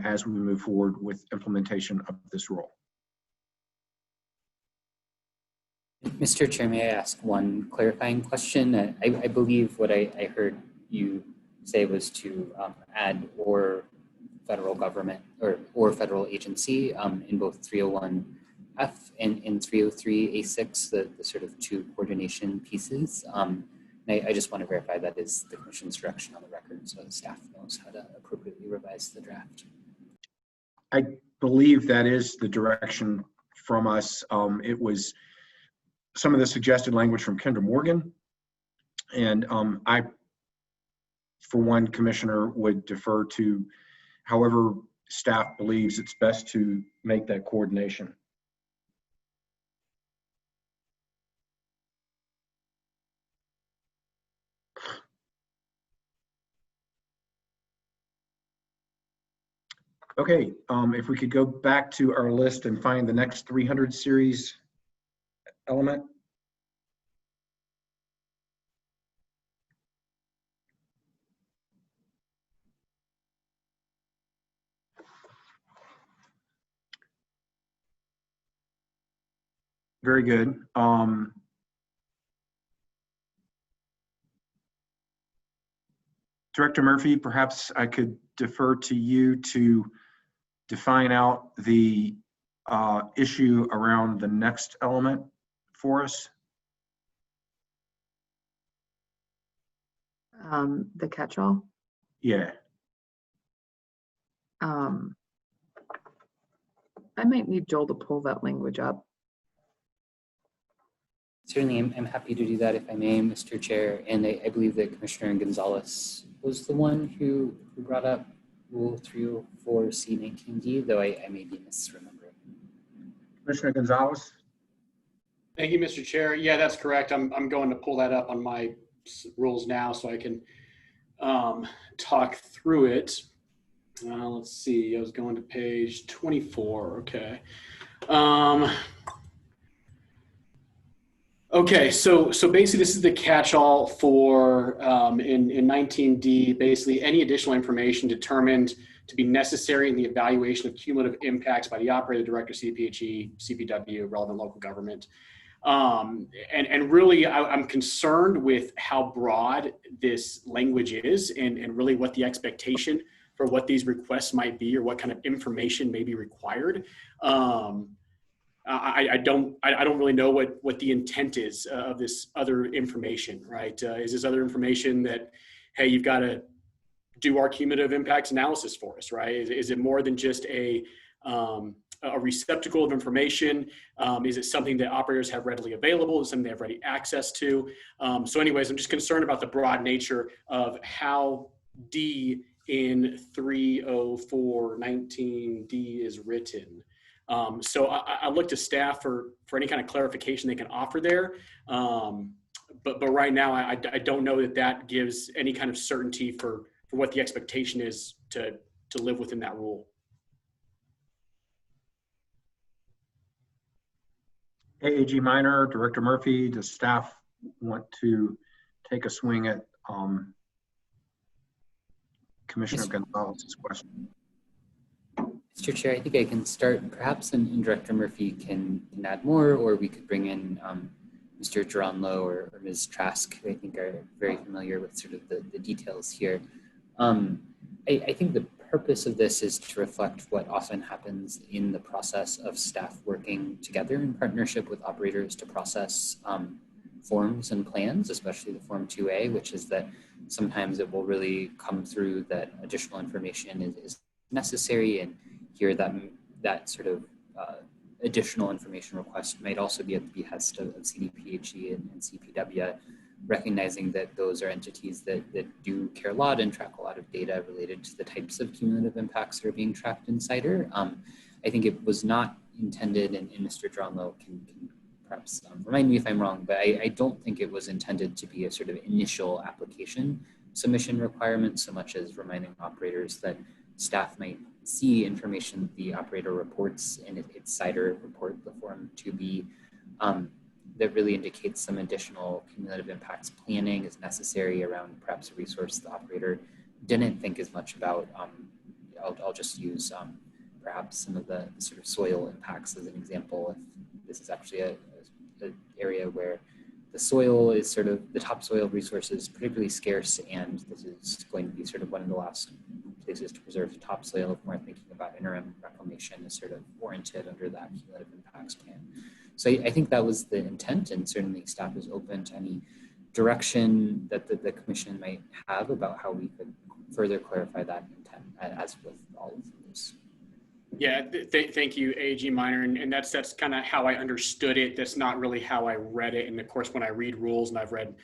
as we move forward with implementation of this rule. Mr. Chair, may I ask one clarifying question? I believe what I heard you say was to add or federal government or federal agency in both 301F and 303A6, the sort of two coordination pieces. I just want to verify that is the Commission's direction on the record so the staff knows how to appropriately revise the draft. I believe that is the direction from us. It was some of the suggested language from Kendra Morgan. And I, for one, Commissioner, would defer to however staff believes it's best to make that coordination. Okay, if we could go back to our list and find the next 300 series element. Very good. Director Murphy, perhaps I could defer to you to define out the issue around the next element for us. The catch-all. Yeah. I might need Joel to pull that language up. Certainly, I'm happy to do that if I may, Mr. Chair. And I believe that Commissioner Gonzalez was the one who brought up Rule 304C19D, though I may be misremembering. Commissioner Gonzalez? Thank you, Mr. Chair. Yeah, that's correct. I'm going to pull that up on my rules now so I can talk through it. Let's see. I was going to page 24. Okay. Okay, so basically this is the catch-all for in 19D, basically any additional information determined to be necessary in the evaluation of cumulative impacts by the operator, director, CPHE, CPW, relevant local government. And really I'm concerned with how broad this language is and really what the expectation for what these requests might be or what kind of information may be required. I don't really know what the intent is of this other information, right? Is this other information that, hey, you've got to do our cumulative impacts analysis for us, right? Is it more than just a receptacle of information? Is it something that operators have readily available? Is it something they have ready access to? So anyways, I'm just concerned about the broad nature of how D in 30419D is written. So I look to staff for any kind of clarification they can offer there. But right now, I don't know that gives any kind of certainty for what the expectation is to live within that rule. AAG Minor, Director Murphy, does staff want to take a swing at Commissioner Gonzalez's question? Mr. Chair, I think I can start perhaps, and Director Murphy can add more, or we could bring in Mr. Geronlo or Ms. Trask, who I think are very familiar with sort of the details here. I think the purpose of this is to reflect what often happens in the process of staff working together in partnership with operators to process forms and plans, especially the Form 2A, which is that sometimes it will really come through that additional information is necessary, and here that sort of additional information request might also be at the behest of CDPHE and CPW, recognizing that those are entities that do care a lot and track a lot of data related to the types of cumulative impacts that are being tracked in CIDR. I think it was not intended, and Mr. Geronlo can perhaps remind me if I'm wrong, but I don't think it was intended to be a sort of initial application submission requirement so much as reminding operators that staff might see information that the operator reports in its CIDR report, the Form 2B, that really indicates some additional cumulative impacts planning is necessary around perhaps a resource the operator didn't think as much about. I'll just use perhaps some of the sort of soil impacts as an example. If this is actually an area where the soil is sort of, the topsoil resource is particularly scarce, and this is going to be sort of one of the last places to preserve topsoil if we're thinking about interim reclamation is sort of warranted under that cumulative impacts plan. So I think that was the intent, and certainly staff is open to any direction that the commission might have about how we could further clarify that intent, as with all of those. Yeah, thank you, AG Minor, and that's kind of how I understood it. That's not really how I read it. And of course, when I read rules, and I've read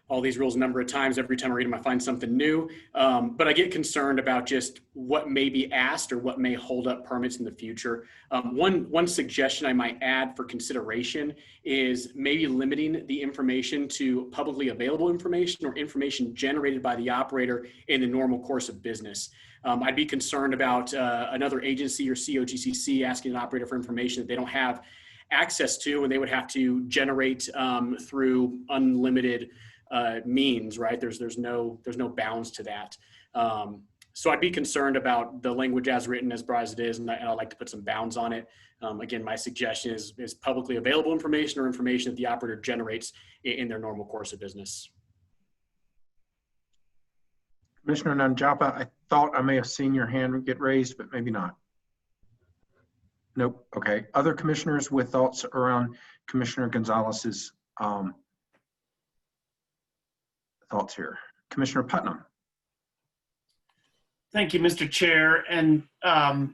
all these rules a number of times, every time I read them, I find something new. But I get concerned about just what may be asked or what may hold up permits in the future. One suggestion I might add for consideration is maybe limiting the information to publicly available information or information generated by the operator in the normal course of business. I'd be concerned about another agency or COGCC asking an operator for information that they don't have access to, and they would have to generate through unlimited means, right? There's no bounds to that. So I'd be concerned about the language as written, as broad as it is, and I'd like to put some bounds on it. Again, my suggestion is publicly available information or information that the operator generates in their normal course of business. Commissioner Nanjapa, I thought I may have seen your hand get raised, but maybe not. Nope. Okay. Other commissioners with thoughts around Commissioner Gonzalez's thoughts here? Commissioner Putnam. Thank you, Mr. Chair. And I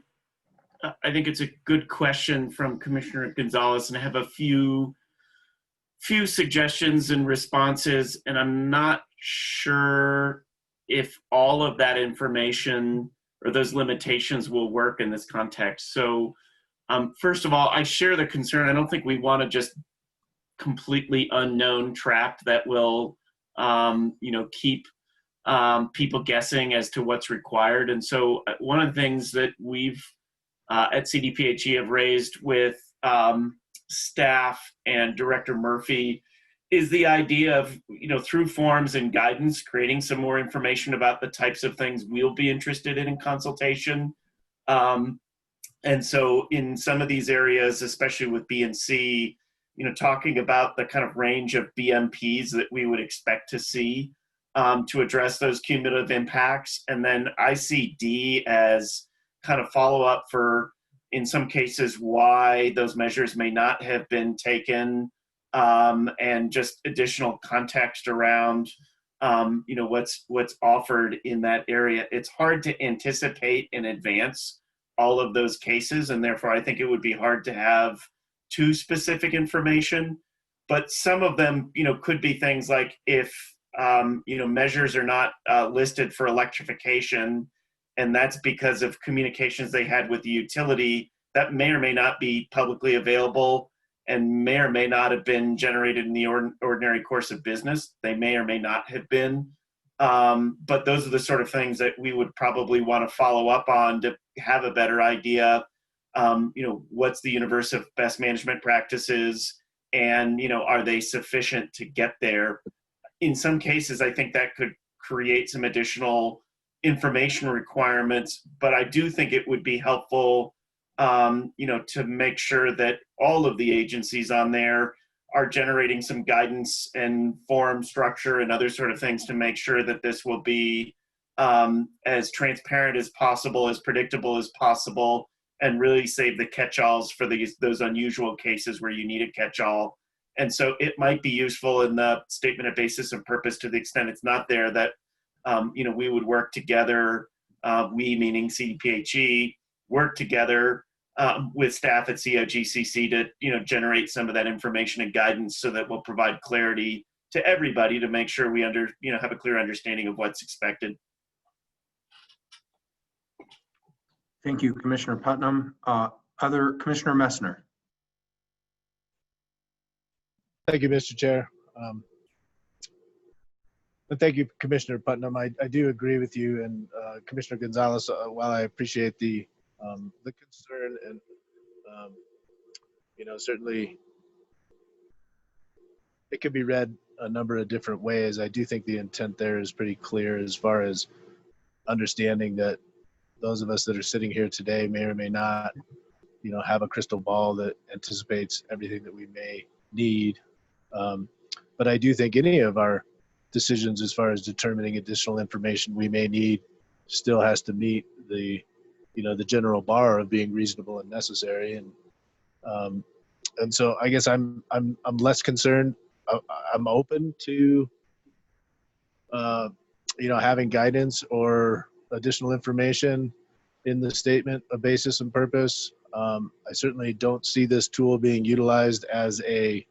think it's a good question from Commissioner Gonzalez, and I have a few suggestions and responses, and I'm not sure if all of that information or those limitations will work in this context. So first of all, I share the concern. I don't think we want to just completely unknown trap that will keep people guessing as to what's required. And so one of the things that we've at CDPHE have raised with staff and Director Murphy is the idea of, through forms and guidance, creating some more information about the types of things we'll be interested in consultation. And so in some of these areas, especially with B and C, talking about the kind of range of BMPs that we would expect to see to address those cumulative impacts. And then I see D as kind of follow-up for, in some cases, why those measures may not have been taken, and just additional context around what's offered in that area. It's hard to anticipate in advance all of those cases, and therefore I think it would be hard to have too specific information. But some of them, could be things like if measures are not listed for electrification, and that's because of communications they had with the utility, that may or may not be publicly available and may or may not have been generated in the ordinary course of business. They may or may not have been. But those are the sort of things that we would probably want to follow up on to have a better idea. What's the universe of best management practices, and, are they sufficient to get there? In some cases, I think that could create some additional information requirements, but I do think it would be helpful, to make sure that all of the agencies on there are generating some guidance and form structure and other sort of things to make sure that this will be as transparent as possible, as predictable as possible, and really save the catch-alls for those unusual cases where you need a catch-all. And so it might be useful in the statement of basis and purpose, to the extent it's not there, that we would work together, we meaning CDPHE, work together with staff at COGCC to generate some of that information and guidance, so that we'll provide clarity to everybody to make sure we have a clear understanding of what's expected. Thank you, Commissioner Putnam. Commissioner Messner. Thank you, Mr. Chair. But thank you, Commissioner Putnam. I do agree with you, and Commissioner Gonzalez. While I appreciate the concern, and certainly it can be read a number of different ways. I do think the intent there is pretty clear as far as understanding that those of us that are sitting here today may or may not, have a crystal ball that anticipates everything that we may need. But I do think any of our decisions as far as determining additional information we may need still has to meet the general bar of being reasonable and necessary. And so I guess I'm less concerned. I'm open to having guidance or additional information in the statement of basis and purpose. I certainly don't see this tool being utilized as an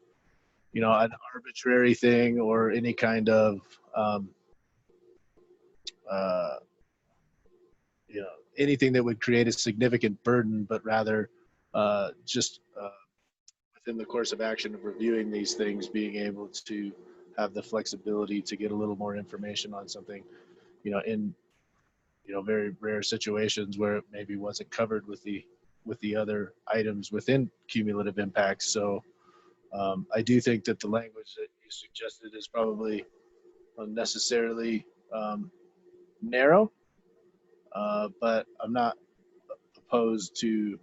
arbitrary thing or any kind of anything that would create a significant burden, but rather just within the course of action of reviewing these things, being able to have the flexibility to get a little more information on something, in very rare situations where it maybe wasn't covered with the other items within cumulative impacts. So I do think that the language that you suggested is probably unnecessarily narrow, but I'm not opposed to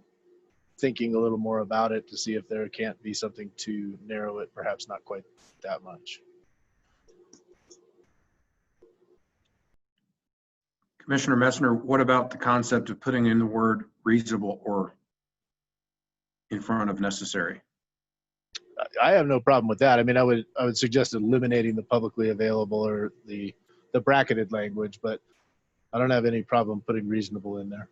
thinking a little more about it to see if there can't be something to narrow it, perhaps not quite that much. Commissioner Messner, what about the concept of putting in the word reasonable or in front of necessary? I have no problem with that. I mean, I would suggest eliminating the publicly available or the bracketed language, but I don't have any problem putting reasonable in there.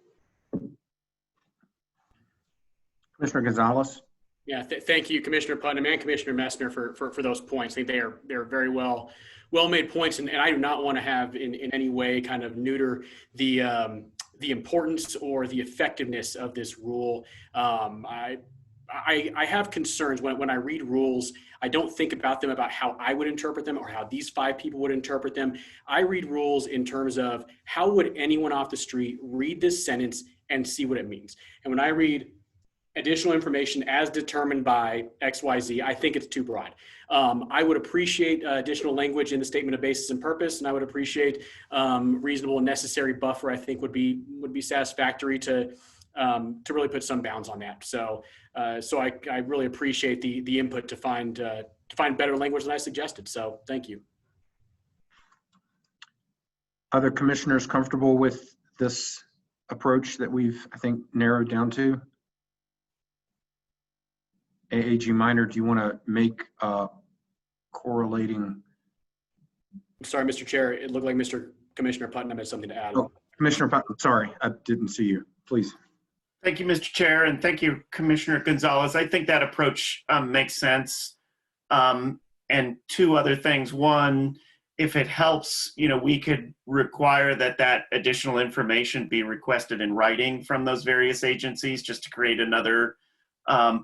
Commissioner Gonzalez? Yeah, thank you, Commissioner Putnam and Commissioner Messner for those points. I think they're very well made points, and I do not want to have in any way kind of neuter the importance or the effectiveness of this rule. I have concerns when I read rules. I don't think about them about how I would interpret them or how these 5 people would interpret them. I read rules in terms of how would anyone off the street read this sentence and see what it means. And when I read additional information as determined by XYZ, I think it's too broad. I would appreciate additional language in the statement of basis and purpose, and I would appreciate reasonable and necessary buffer. I think would be satisfactory to really put some bounds on that. So I really appreciate the input to find better language than I suggested. So thank you. Other commissioners comfortable with this approach that we've, I think, narrowed down to? AAG Minor, do you want to make correlating? I'm sorry, Mr. Chair. It looked like Commissioner Putnam had something to add. Oh, Commissioner Putnam, sorry, I didn't see you. Please. Thank you, Mr. Chair, and thank you, Commissioner Gonzalez. I think that approach makes sense. And 2 other things. One, if it helps, we could require that additional information be requested in writing from those various agencies, just to create another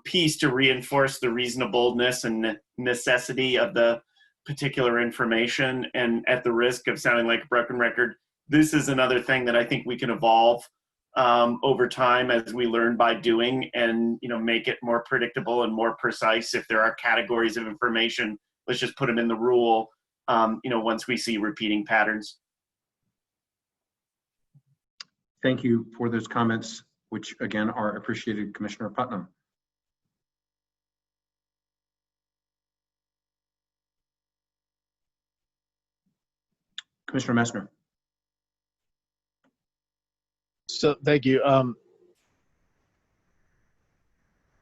piece to reinforce the reasonableness and necessity of the particular information. And at the risk of sounding like a broken record, this is another thing that I think we can evolve over time as we learn by doing, and make it more predictable and more precise. If there are categories of information, let's just put them in the rule once we see repeating patterns. Thank you for those comments, which again are appreciated, Commissioner Putnam. Commissioner Messner. So thank you.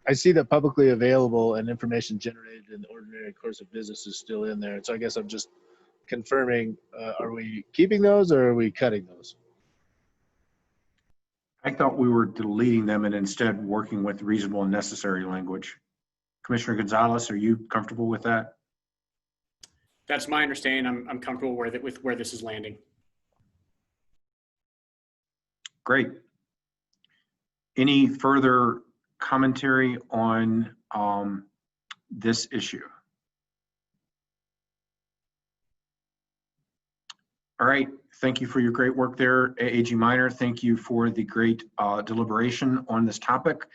I see that publicly available and information generated in the ordinary course of business is still in there. And so I guess I'm just confirming, are we keeping those or are we cutting those? I thought we were deleting them and instead working with reasonable and necessary language. Commissioner Gonzalez, are you comfortable with that? That's my understanding. I'm comfortable with where this is landing. Great. Any further commentary on this issue? All right. Thank you for your great work there, AAG Minor. Thank you for the great deliberation on this topic.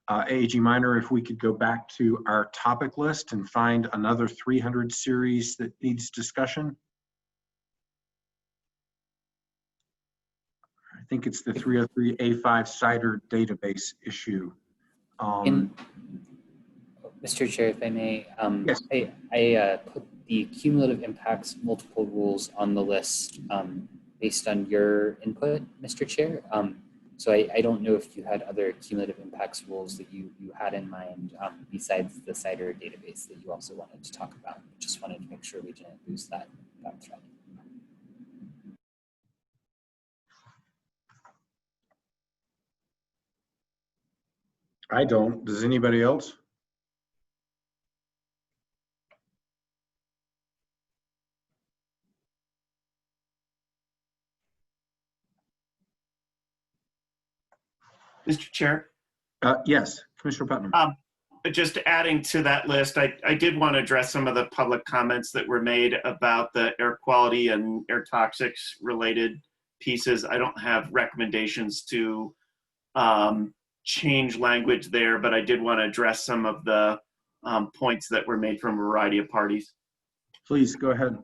AAG Minor, if we could go back to our topic list and find another 300 series that needs discussion. I think it's the 303A5 CIDR database issue. Mr. Chair, if I may, Yes. I put the cumulative impacts multiple rules on the list based on your input, Mr. Chair. So I don't know if you had other cumulative impacts rules that you had in mind besides the CIDR database that you also wanted to talk about. Just wanted to make sure we didn't lose that thread. I don't. Does anybody else? Mr. Chair? Yes, Commissioner Putnam. Just adding to that list, I did want to address some of the public comments that were made about the air quality and air toxics related pieces. I don't have recommendations to change language there, but I did want to address some of the points that were made from a variety of parties. Please go ahead.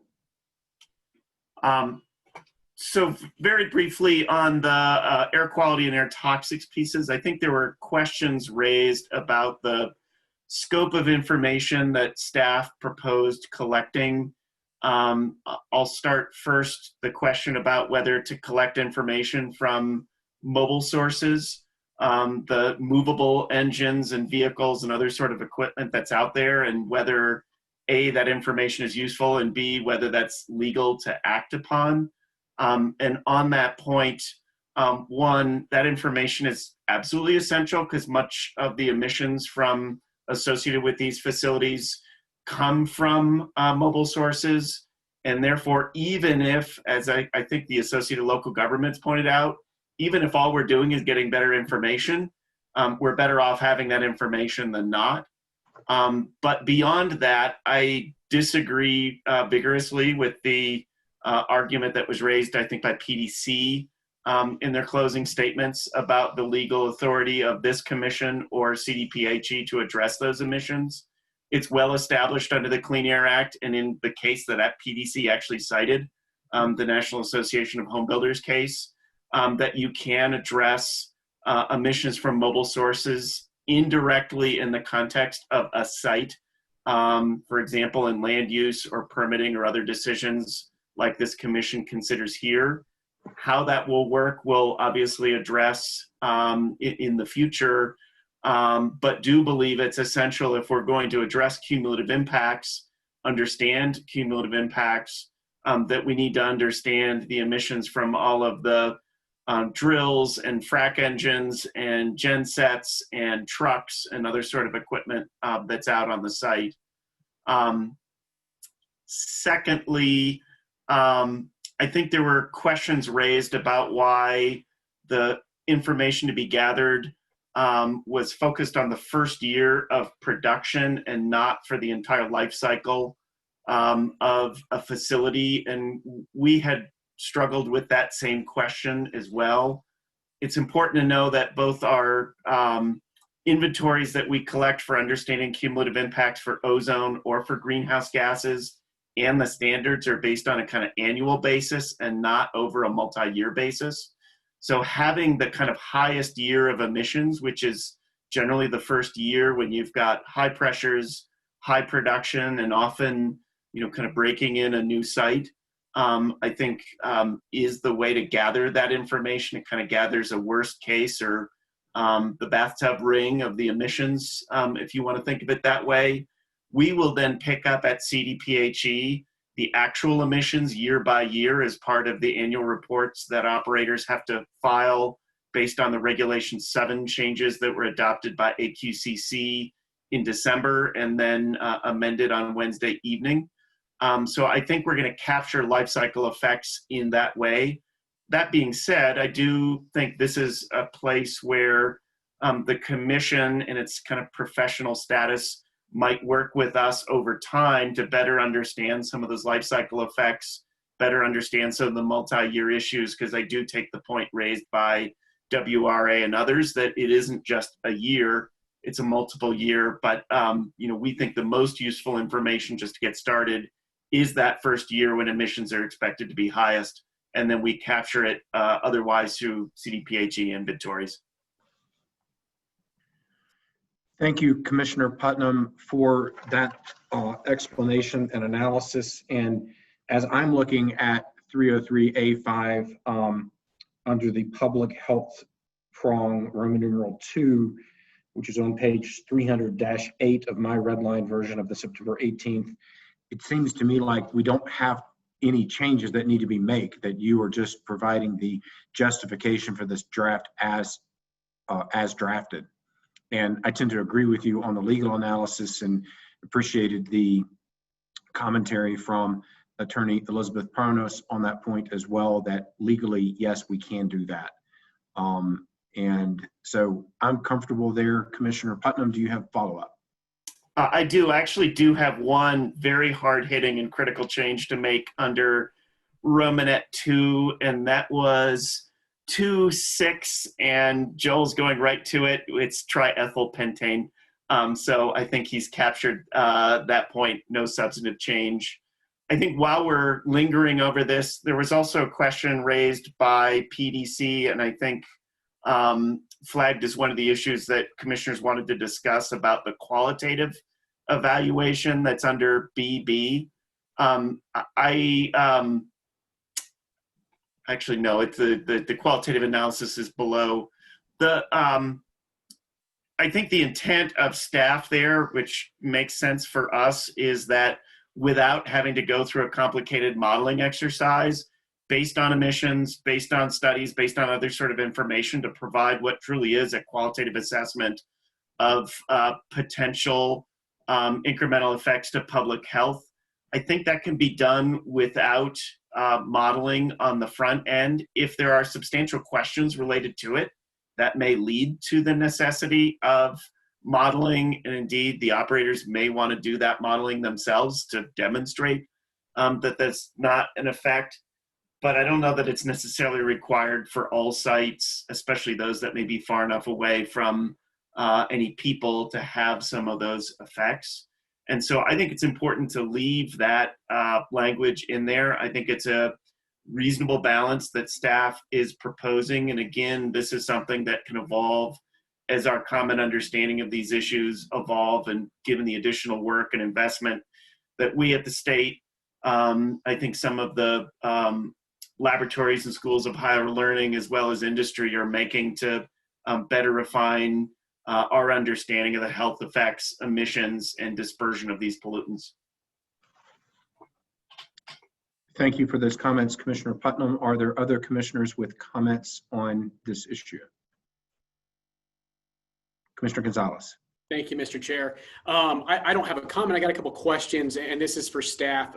So very briefly on the air quality and air toxics pieces, I think there were questions raised about the scope of information that staff proposed collecting. I'll start first the question about whether to collect information from mobile sources, the movable engines and vehicles and other sort of equipment that's out there, and whether A, that information is useful, and B, whether that's legal to act upon. And on that point, one, that information is absolutely essential because much of the emissions associated with these facilities come from mobile sources. And therefore, even if, as I think the associated local governments pointed out, even if all we're doing is getting better information, we're better off having that information than not. But beyond that, I disagree vigorously with the argument that was raised, I think, by PDC in their closing statements about the legal authority of this commission or CDPHE to address those emissions. It's well established under the Clean Air Act, and in the case that PDC actually cited, the National Association of Home Builders case, that you can address emissions from mobile sources indirectly in the context of a site, for example, in land use or permitting or other decisions like this commission considers here. How that will work will obviously address in the future, but do believe it's essential if we're going to address cumulative impacts, understand cumulative impacts, that we need to understand the emissions from all of the drills and frac engines and gen sets and trucks and other sort of equipment that's out on the site. Secondly, I think there were questions raised about why the information to be gathered was focused on the first year of production and not for the entire life cycle of a facility. And we had struggled with that same question as well. It's important to know that both our inventories that we collect for understanding cumulative impacts for ozone or for greenhouse gases and the standards are based on a kind of annual basis and not over a multi-year basis. So having the kind of highest year of emissions, which is generally the first year when you've got high pressures, high production, and often, kind of breaking in a new site, I think is the way to gather that information. It kind of gathers a worst case or the bathtub ring of the emissions, if you want to think of it that way. We will then pick up at CDPHE the actual emissions year by year as part of the annual reports that operators have to file based on the Regulation 7 changes that were adopted by AQCC in December and then amended on Wednesday evening. So I think we're going to capture life cycle effects in that way. That being said, I do think this is a place where the commission and its kind of professional status might work with us over time to better understand some of those life cycle effects better understand some of the multi-year issues, because I do take the point raised by WRA and others that it isn't just a year, it's a multiple year. But we think the most useful information just to get started is that first year when emissions are expected to be highest, and then we capture it otherwise through CDPHE inventories. Thank you, Commissioner Putnam, for that explanation and analysis. And as I'm looking at 303A5 under the public health prong, Roman numeral 2, which is on page 300-8 of my red line version of the September 18th, it seems to me like we don't have any changes that need to be made, that you are just providing the justification for this draft as drafted. And I tend to agree with you on the legal analysis and appreciated the commentary from Attorney Elizabeth Parnos on that point as well, that legally, yes, we can do that. And so I'm comfortable there. Commissioner Putnam, do you have follow-up? I do actually have one very hard-hitting and critical change to make under Romanet 2, and that was 2.6, and Joel's going right to it. It's triethylpentane. So I think he's captured that point, no substantive change. I think while we're lingering over this, there was also a question raised by PDC, and I think flagged as one of the issues that commissioners wanted to discuss about the qualitative evaluation that's under BB. Actually, no, it's the qualitative analysis is below. I think the intent of staff there, which makes sense for us, is that without having to go through a complicated modeling exercise based on emissions, based on studies, based on other sort of information, to provide what truly is a qualitative assessment of potential incremental effects to public health. I think that can be done without modeling on the front end. If there are substantial questions related to it, that may lead to the necessity of modeling, and indeed the operators may want to do that modeling themselves to demonstrate that that's not an effect. But I don't know that it's necessarily required for all sites, especially those that may be far enough away from any people to have some of those effects. And so I think it's important to leave that language in there. I think it's a reasonable balance that staff is proposing. And again, this is something that can evolve as our common understanding of these issues evolve, and given the additional work and investment that we at the state, I think some of the laboratories and schools of higher learning as well as industry are making to better refine our understanding of the health effects, emissions, and dispersion of these pollutants. Thank you for those comments, Commissioner Putnam. Are there other commissioners with comments on this issue? Commissioner Gonzalez. Thank you, Mr. Chair. I don't have a comment. I got a couple questions, and this is for staff,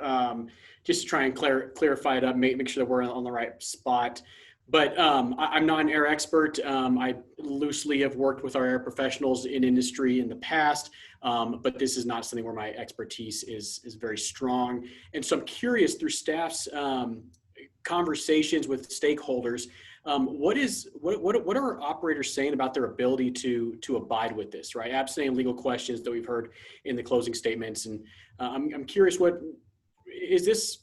just to try and clarify it up, make sure that we're on the right spot. But I'm not an air expert. I loosely have worked with our air professionals in industry in the past, but this is not something where my expertise is very strong. And so I'm curious, through staff's conversations with stakeholders, what are operators saying about their ability to abide with this, right? Absent any legal questions that we've heard in the closing statements. And I'm curious, what is this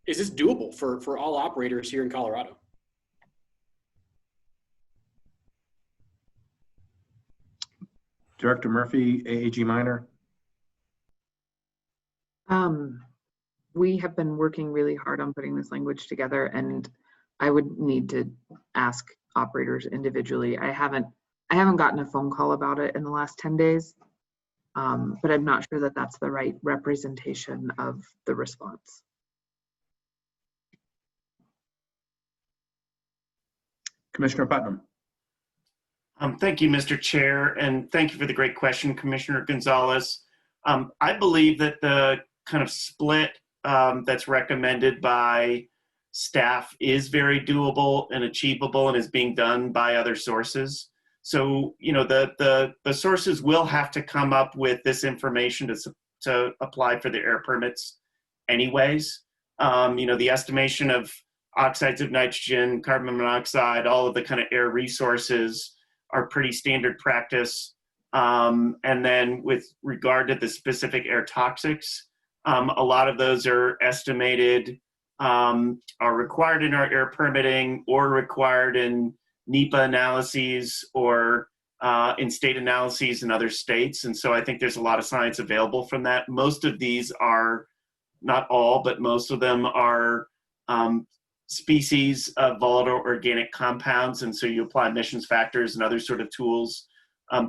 doable for all operators here in Colorado? Director Murphy, AAG Minor. We have been working really hard on putting this language together, and I would need to ask operators individually. I haven't gotten a phone call about it in the last 10 days, but I'm not sure that that's the right representation of the response. Commissioner Putnam. Thank you, Mr. Chair, and thank you for the great question, Commissioner Gonzalez. I believe that the kind of split that's recommended by staff is very doable and achievable and is being done by other sources. So, you know, the sources will have to come up with this information to apply for the air permits anyways. The estimation of oxides of nitrogen, carbon monoxide, all of the kind of air resources are pretty standard practice. And then with regard to the specific air toxics, a lot of those are estimated, are required in our air permitting or required in NEPA analyses or in state analyses in other states. And so I think there's a lot of science available from that. Most of these are, not all, but most of them are species of volatile organic compounds. And so you apply emissions factors and other sort of tools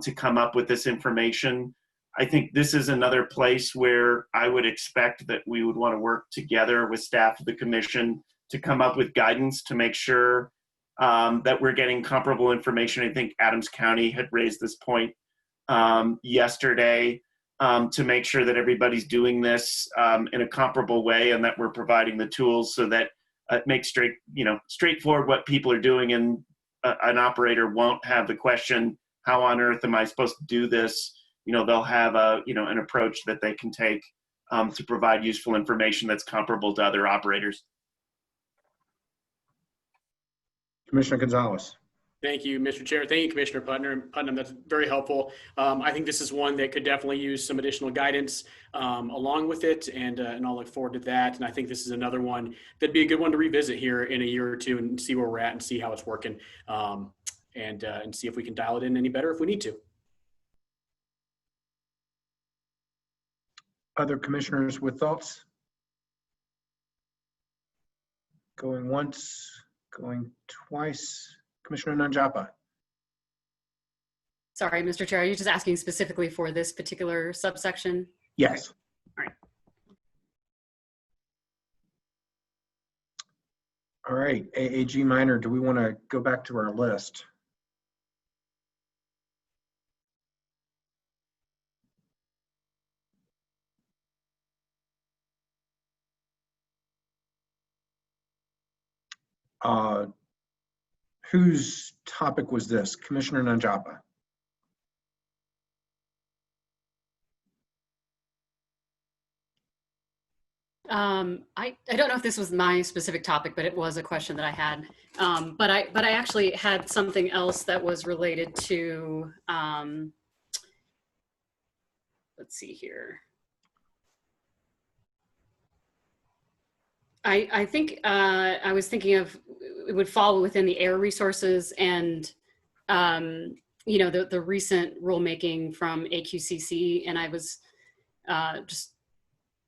to come up with this information. I think this is another place where I would expect that we would want to work together with staff of the commission to come up with guidance to make sure that we're getting comparable information. I think Adams County had raised this point yesterday to make sure that everybody's doing this in a comparable way and that we're providing the tools so that it makes straightforward what people are doing, and an operator won't have the question, how on earth am I supposed to do this? They'll have an approach that they can take to provide useful information that's comparable to other operators. Commissioner Gonzalez. Thank you, Mr. Chair. Thank you, Commissioner Putnam. That's very helpful. I think this is one that could definitely use some additional guidance along with it, and I'll look forward to that. And I think this is another one that'd be a good one to revisit here in a year or two and see where we're at and see how it's working, and see if we can dial it in any better if we need to. Other commissioners with thoughts? Going once, going twice. Commissioner Nanjapa. Sorry, Mr. Chair, are you just asking specifically for this particular subsection? Yes. All right. All right, AAG minor, do we want to go back to our list? Whose topic was this? Commissioner Nanjapa. I don't know if this was my specific topic, but it was a question that I had. But I actually had something else that was related to, let's see here. I think I was thinking of, it would fall within the air resources and, the recent rulemaking from AQCC. And I was just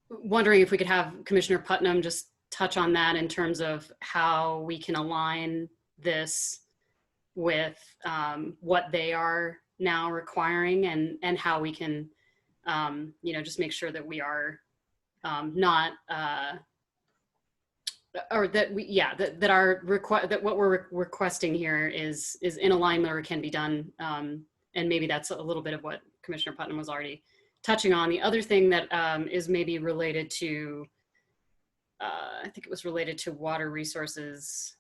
wondering if we could have Commissioner Putnam just touch on that in terms of how we can align this with what they are now requiring, and how we can, just make sure that we are not, or that we, that what we're requesting here is in alignment or can be done. And maybe that's a little bit of what Commissioner Putnam was already touching on. The other thing that is maybe related to, I think it was related to water resources,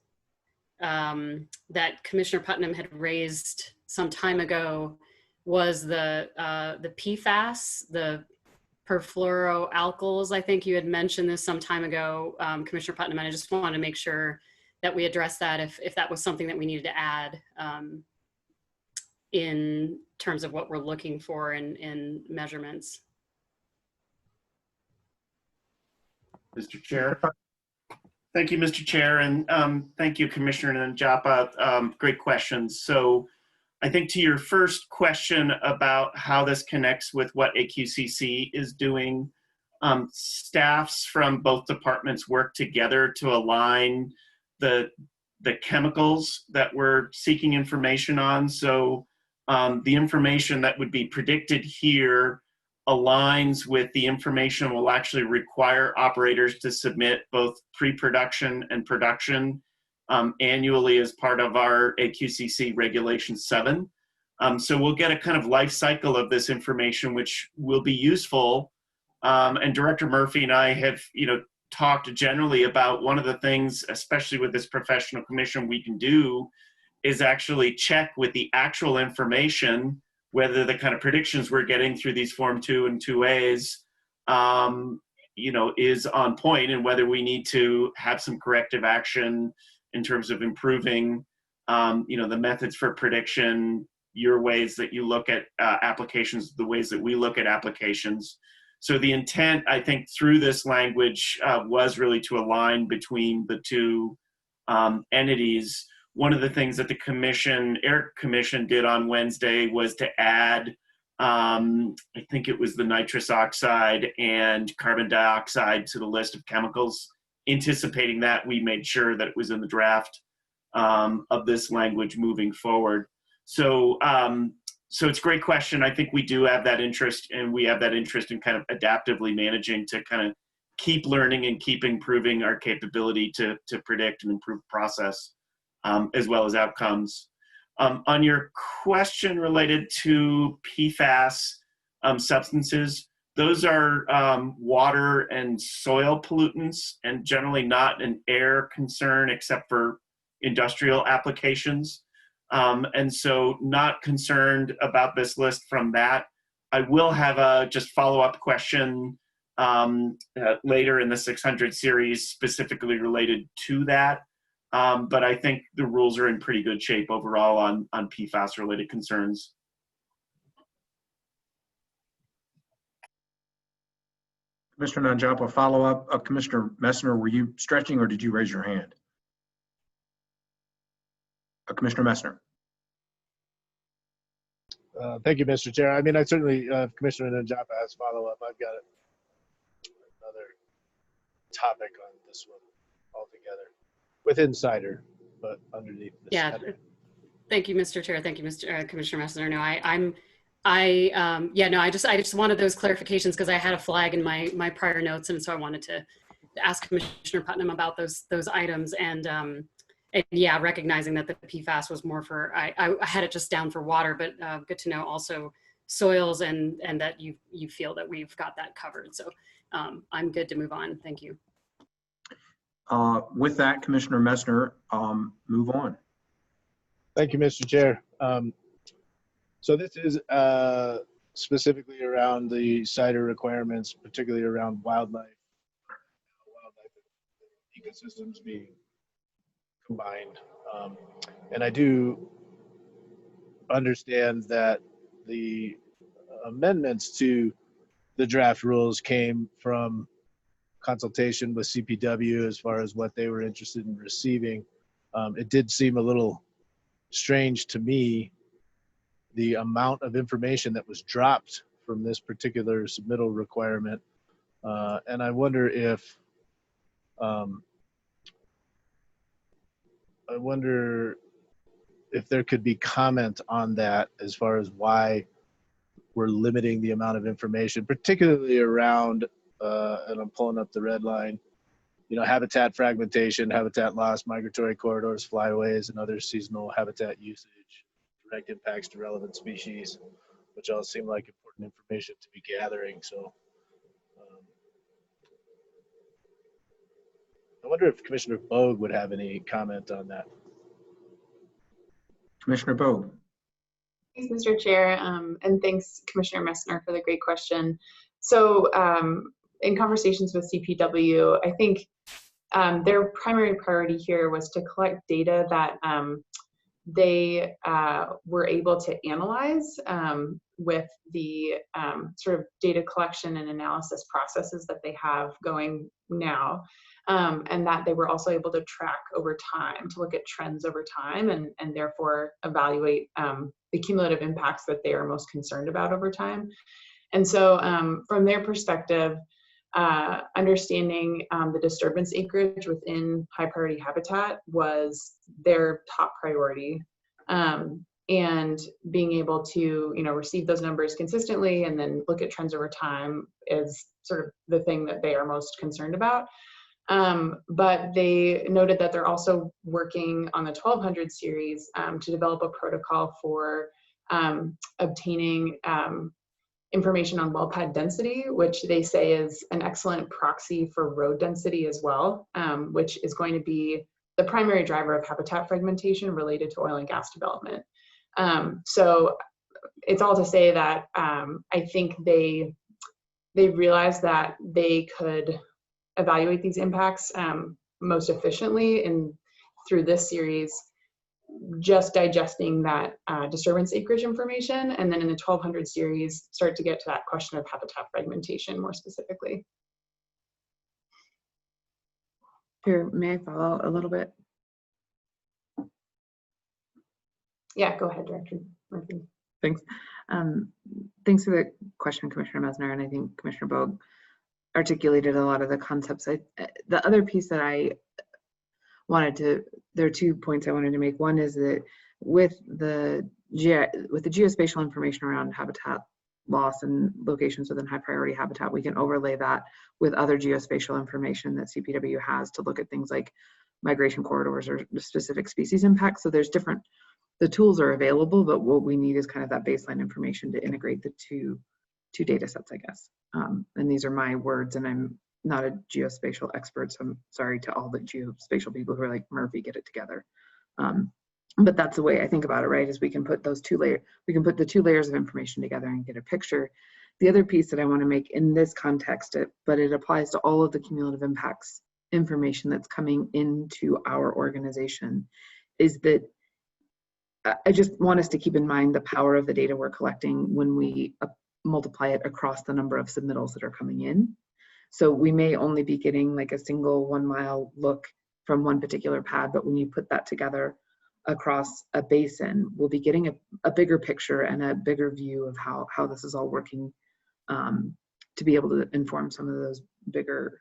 that Commissioner Putnam had raised some time ago, was the PFAS, the perfluoroalkyls. I think you had mentioned this some time ago, Commissioner Putnam, and I just wanted to make sure that we address that if that was something that we needed to add in terms of what we're looking for in measurements. Mr. Chair. Thank you, Mr. Chair, and thank you, Commissioner Nanjapa. Great questions. So I think to your first question about how this connects with what AQCC is doing, staffs from both departments work together to align the chemicals that we're seeking information on. So the information that would be predicted here aligns with the information we'll actually require operators to submit both pre-production and production annually as part of our AQCC Regulation 7. So we'll get a kind of life cycle of this information, which will be useful. And Director Murphy and I have, talked generally about one of the things, especially with this professional commission, we can do is actually check with the actual information whether the kind of predictions we're getting through these Form 2 and 2As, is on point, and whether we need to have some corrective action in terms of improving, the methods for prediction, your ways that you look at applications, the ways that we look at applications. So the intent, I think, through this language was really to align between the two entities. One of the things that the Air Commission did on Wednesday was to add, I think it was the nitrous oxide and carbon dioxide to the list of chemicals. Anticipating that, we made sure that it was in the draft of this language moving forward. So it's a great question. I think we do have that interest, and we have that interest in kind of adaptively managing to kind of keep learning and keep improving our capability to predict and improve process as well as outcomes. On your question related to PFAS substances, those are water and soil pollutants, and generally not an air concern except for industrial applications. And so not concerned about this list from that. I will have a just follow-up question later in the 600 series specifically related to that. But I think the rules are in pretty good shape overall on PFAS-related concerns. Commissioner Nanjapa, follow-up. Commissioner Messner, were you stretching or did you raise your hand? Commissioner Messner. Thank you, Mr. Chair. I mean, I certainly, if Commissioner Nanjapa has follow-up, I've got another topic on this one altogether with Insider, but underneath this. Yeah. Thank you, Mr. Chair. Thank you, Commissioner Messner. No, I just wanted those clarifications because I had a flag in my prior notes, and so I wanted to ask Commissioner Putnam about those items, and yeah, recognizing that the PFAS was more for, I had it just down for water, but good to know also soils, and that you feel that we've got that covered. So I'm good to move on. Thank you. With that, Commissioner Messner, move on. Thank you, Mr. Chair. So this is specifically around the CIDR requirements, particularly around wildlife ecosystems being combined. And I do understand that the amendments to the draft rules came from consultation with CPW as far as what they were interested in receiving. It did seem a little strange to me, the amount of information that was dropped from this particular submittal requirement. And I wonder if there could be comment on that as far as why we're limiting the amount of information, particularly around, and I'm pulling up the red line, habitat fragmentation, habitat loss, migratory corridors, flyways, and other seasonal habitat usage, direct impacts to relevant species, which all seem like important information to be gathering. So I wonder if Commissioner Bogue would have any comment on that. Commissioner Bogue. Thanks, Mr. Chair, and thanks, Commissioner Messner, for the great question. So in conversations with CPW, I think their primary priority here was to collect data that they were able to analyze with the sort of data collection and analysis processes that they have going now, and that they were also able to track over time, to look at trends over time, and therefore evaluate the cumulative impacts that they are most concerned about over time. And so from their perspective, understanding the disturbance acreage within high priority habitat was their top priority, and being able to receive those numbers consistently and then look at trends over time is sort of the thing that they are most concerned about. But they noted that they're also working on the 1200 series to develop a protocol for obtaining information on well pad density, which they say is an excellent proxy for road density as well, which is going to be the primary driver of habitat fragmentation related to oil and gas development. So it's all to say that I think they they've realized that they could evaluate these impacts most efficiently and through this series, just digesting that disturbance acreage information, and then in the 1200 series, start to get to that question of habitat fragmentation more specifically. Here, may I follow a little bit? Yeah, go ahead, Director Murphy. Thanks. Thanks for the question, Commissioner Messner, and I think Commissioner Bogue articulated a lot of the concepts. The other piece that I wanted to, there are 2 points I wanted to make. One is that with the geospatial information around habitat loss and locations within high priority habitat, we can overlay that with other geospatial information that CPW has to look at things like migration corridors or specific species impacts. So there's different, the tools are available, but what we need is kind of that baseline information to integrate the two data sets, I guess. And these are my words, and I'm not a geospatial expert, so I'm sorry to all the geospatial people who are like, Murphy, get it together. But that's the way I think about it, right? Is we can put those we can put the 2 layers of information together and get a picture. The other piece that I want to make in this context, but it applies to all of the cumulative impacts information that's coming into our organization, is that I just want us to keep in mind the power of the data we're collecting when we multiply it across the number of submittals that are coming in. So we may only be getting like a single 1 mile look from one particular pad, but when you put that together across a basin, we'll be getting a bigger picture and a bigger view of how this is all working, to be able to inform some of those bigger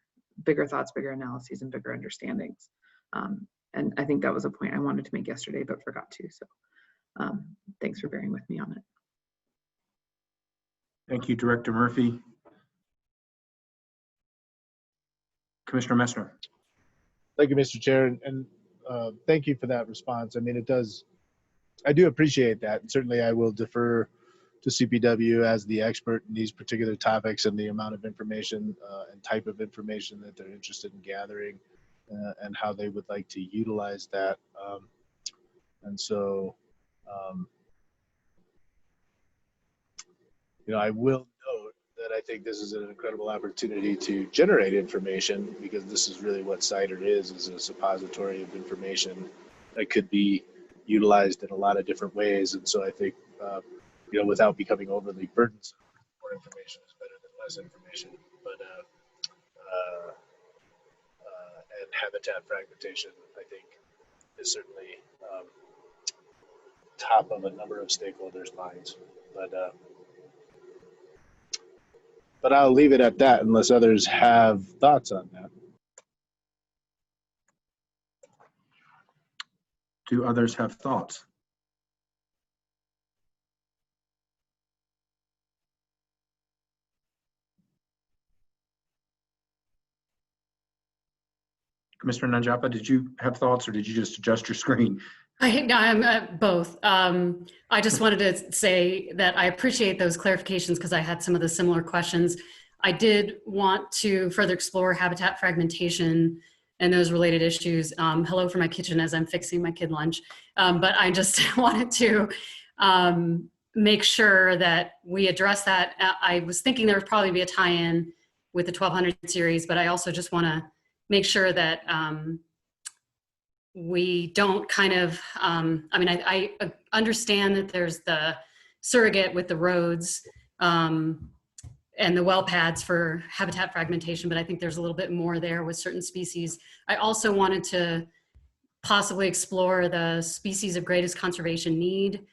thoughts, bigger analyses, and bigger understandings. And I think that was a point I wanted to make yesterday, but forgot to. So thanks for bearing with me on it. Thank you, Director Murphy. Commissioner Messner. Thank you, Mr. Chair, and thank you for that response. I mean, I do appreciate that. And certainly I will defer to CPW as the expert in these particular topics and the amount of information and type of information that they're interested in gathering and how they would like to utilize that. And so, I will note that I think this is an incredible opportunity to generate information, because this is really what CIDR is a suppository of information that could be utilized in a lot of different ways. And so I think, without becoming overly burdensome, more information is better than less information. But and habitat fragmentation, I think, is certainly top of a number of stakeholders' minds. But I'll leave it at that unless others have thoughts on that. Do others have thoughts? Commissioner Nanjapa, did you have thoughts, or did you just adjust your screen? I'm both. I just wanted to say that I appreciate those clarifications because I had some of the similar questions. I did want to further explore habitat fragmentation and those related issues. Hello from my kitchen as I'm fixing my kid lunch. But I just wanted to make sure that we address that. I was thinking there would probably be a tie-in with the 1200 series, but I also just want to make sure that we don't kind of, I understand that there's the surrogate with the roads and the well pads for habitat fragmentation, but I think there's a little bit more there with certain species. I also wanted to possibly explore the species of greatest conservation need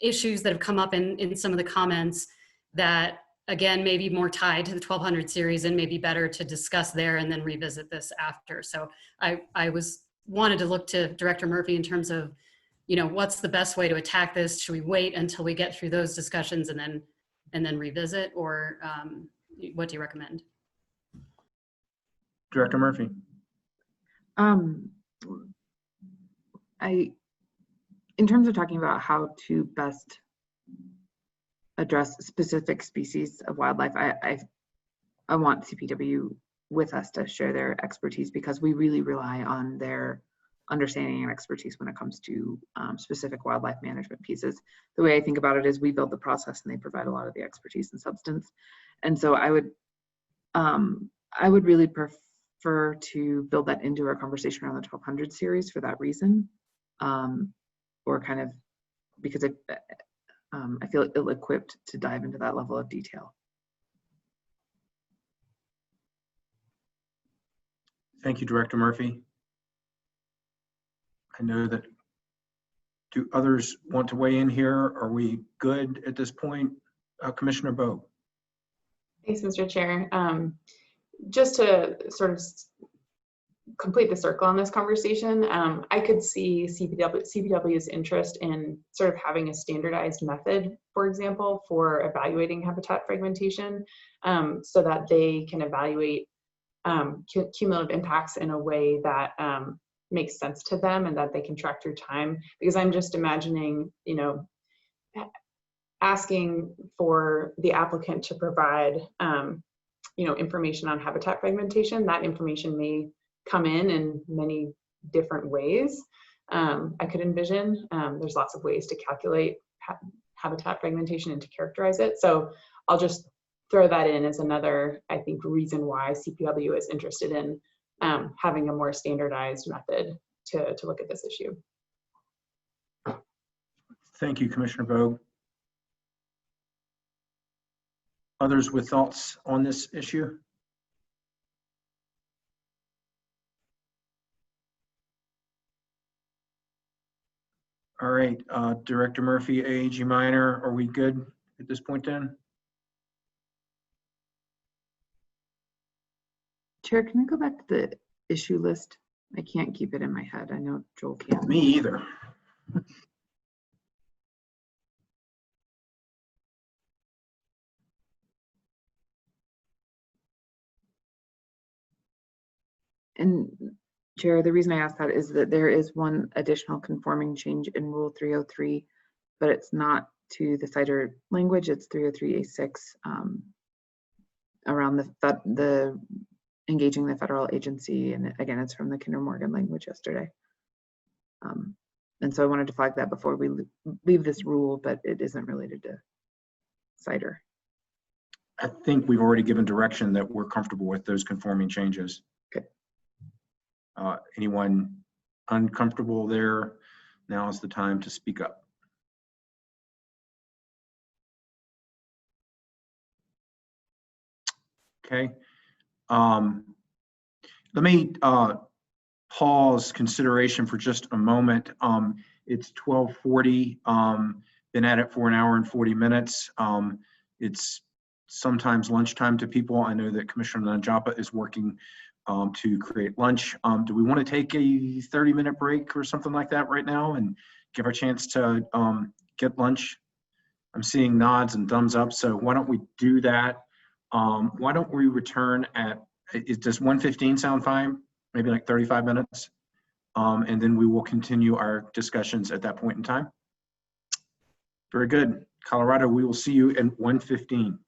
issues that have come up in some of the comments that, again, maybe more tied to the 1200 series and maybe better to discuss there and then revisit this after. So I wanted to look to Director Murphy in terms of, what's the best way to attack this? Should we wait until we get through those discussions and then revisit, or what do you recommend? Director Murphy. In terms of talking about how to best address specific species of wildlife, I want CPW with us to share their expertise, because we really rely on their understanding and expertise when it comes to specific wildlife management pieces. The way I think about it is we build the process and they provide a lot of the expertise and substance. And so I would really prefer to build that into our conversation around the 1200 series for that reason, or kind of because I feel ill-equipped to dive into that level of detail. Thank you, Director Murphy. I know that, do others want to weigh in here? Are we good at this point? Commissioner Bowe. Thanks, Mr. Chair. Just to sort of complete the circle on this conversation, I could see CPW's interest in sort of having a standardized method, for example, for evaluating habitat fragmentation, so that they can evaluate cumulative impacts in a way that makes sense to them and that they can track through time. Because I'm just imagining, you know, asking for the applicant to provide, you know, information on habitat fragmentation. That information may come in many different ways. I could envision there's lots of ways to calculate habitat fragmentation and to characterize it. So I'll just throw that in as another, I think, reason why CPW is interested in having a more standardized method to look at this issue. Thank you, Commissioner Bowe. Others with thoughts on this issue? All right, Director Murphy, AAG Minor, are we good at this point then? Chair, can we go back to the issue list? I can't keep it in my head. I know Joel can't. Me either. And Chair, the reason I ask that is that there is one additional conforming change in Rule 303, but it's not to the CIDR language, it's 303A6 around the engaging the federal agency. And again, it's from the Kinder Morgan language yesterday. And so I wanted to flag that before we leave this rule, but it isn't related to CIDR. I think we've already given direction that we're comfortable with those conforming changes. Okay. Anyone uncomfortable there? Now is the time to speak up. Okay. Let me pause consideration for just a moment. It's 12:40. Been at it for an hour and 40 minutes. It's sometimes lunchtime to people. I know that Commissioner Nanjapa is working to create lunch. Do we want to take a 30-minute break or something like that right now and give our chance to get lunch? I'm seeing nods and thumbs up, so why don't we do that? Why don't we return at, does 1:15 sound fine? Maybe like 35 minutes? And then we will continue our discussions at that point in time. Very good. Colorado, we will see you at 1:15.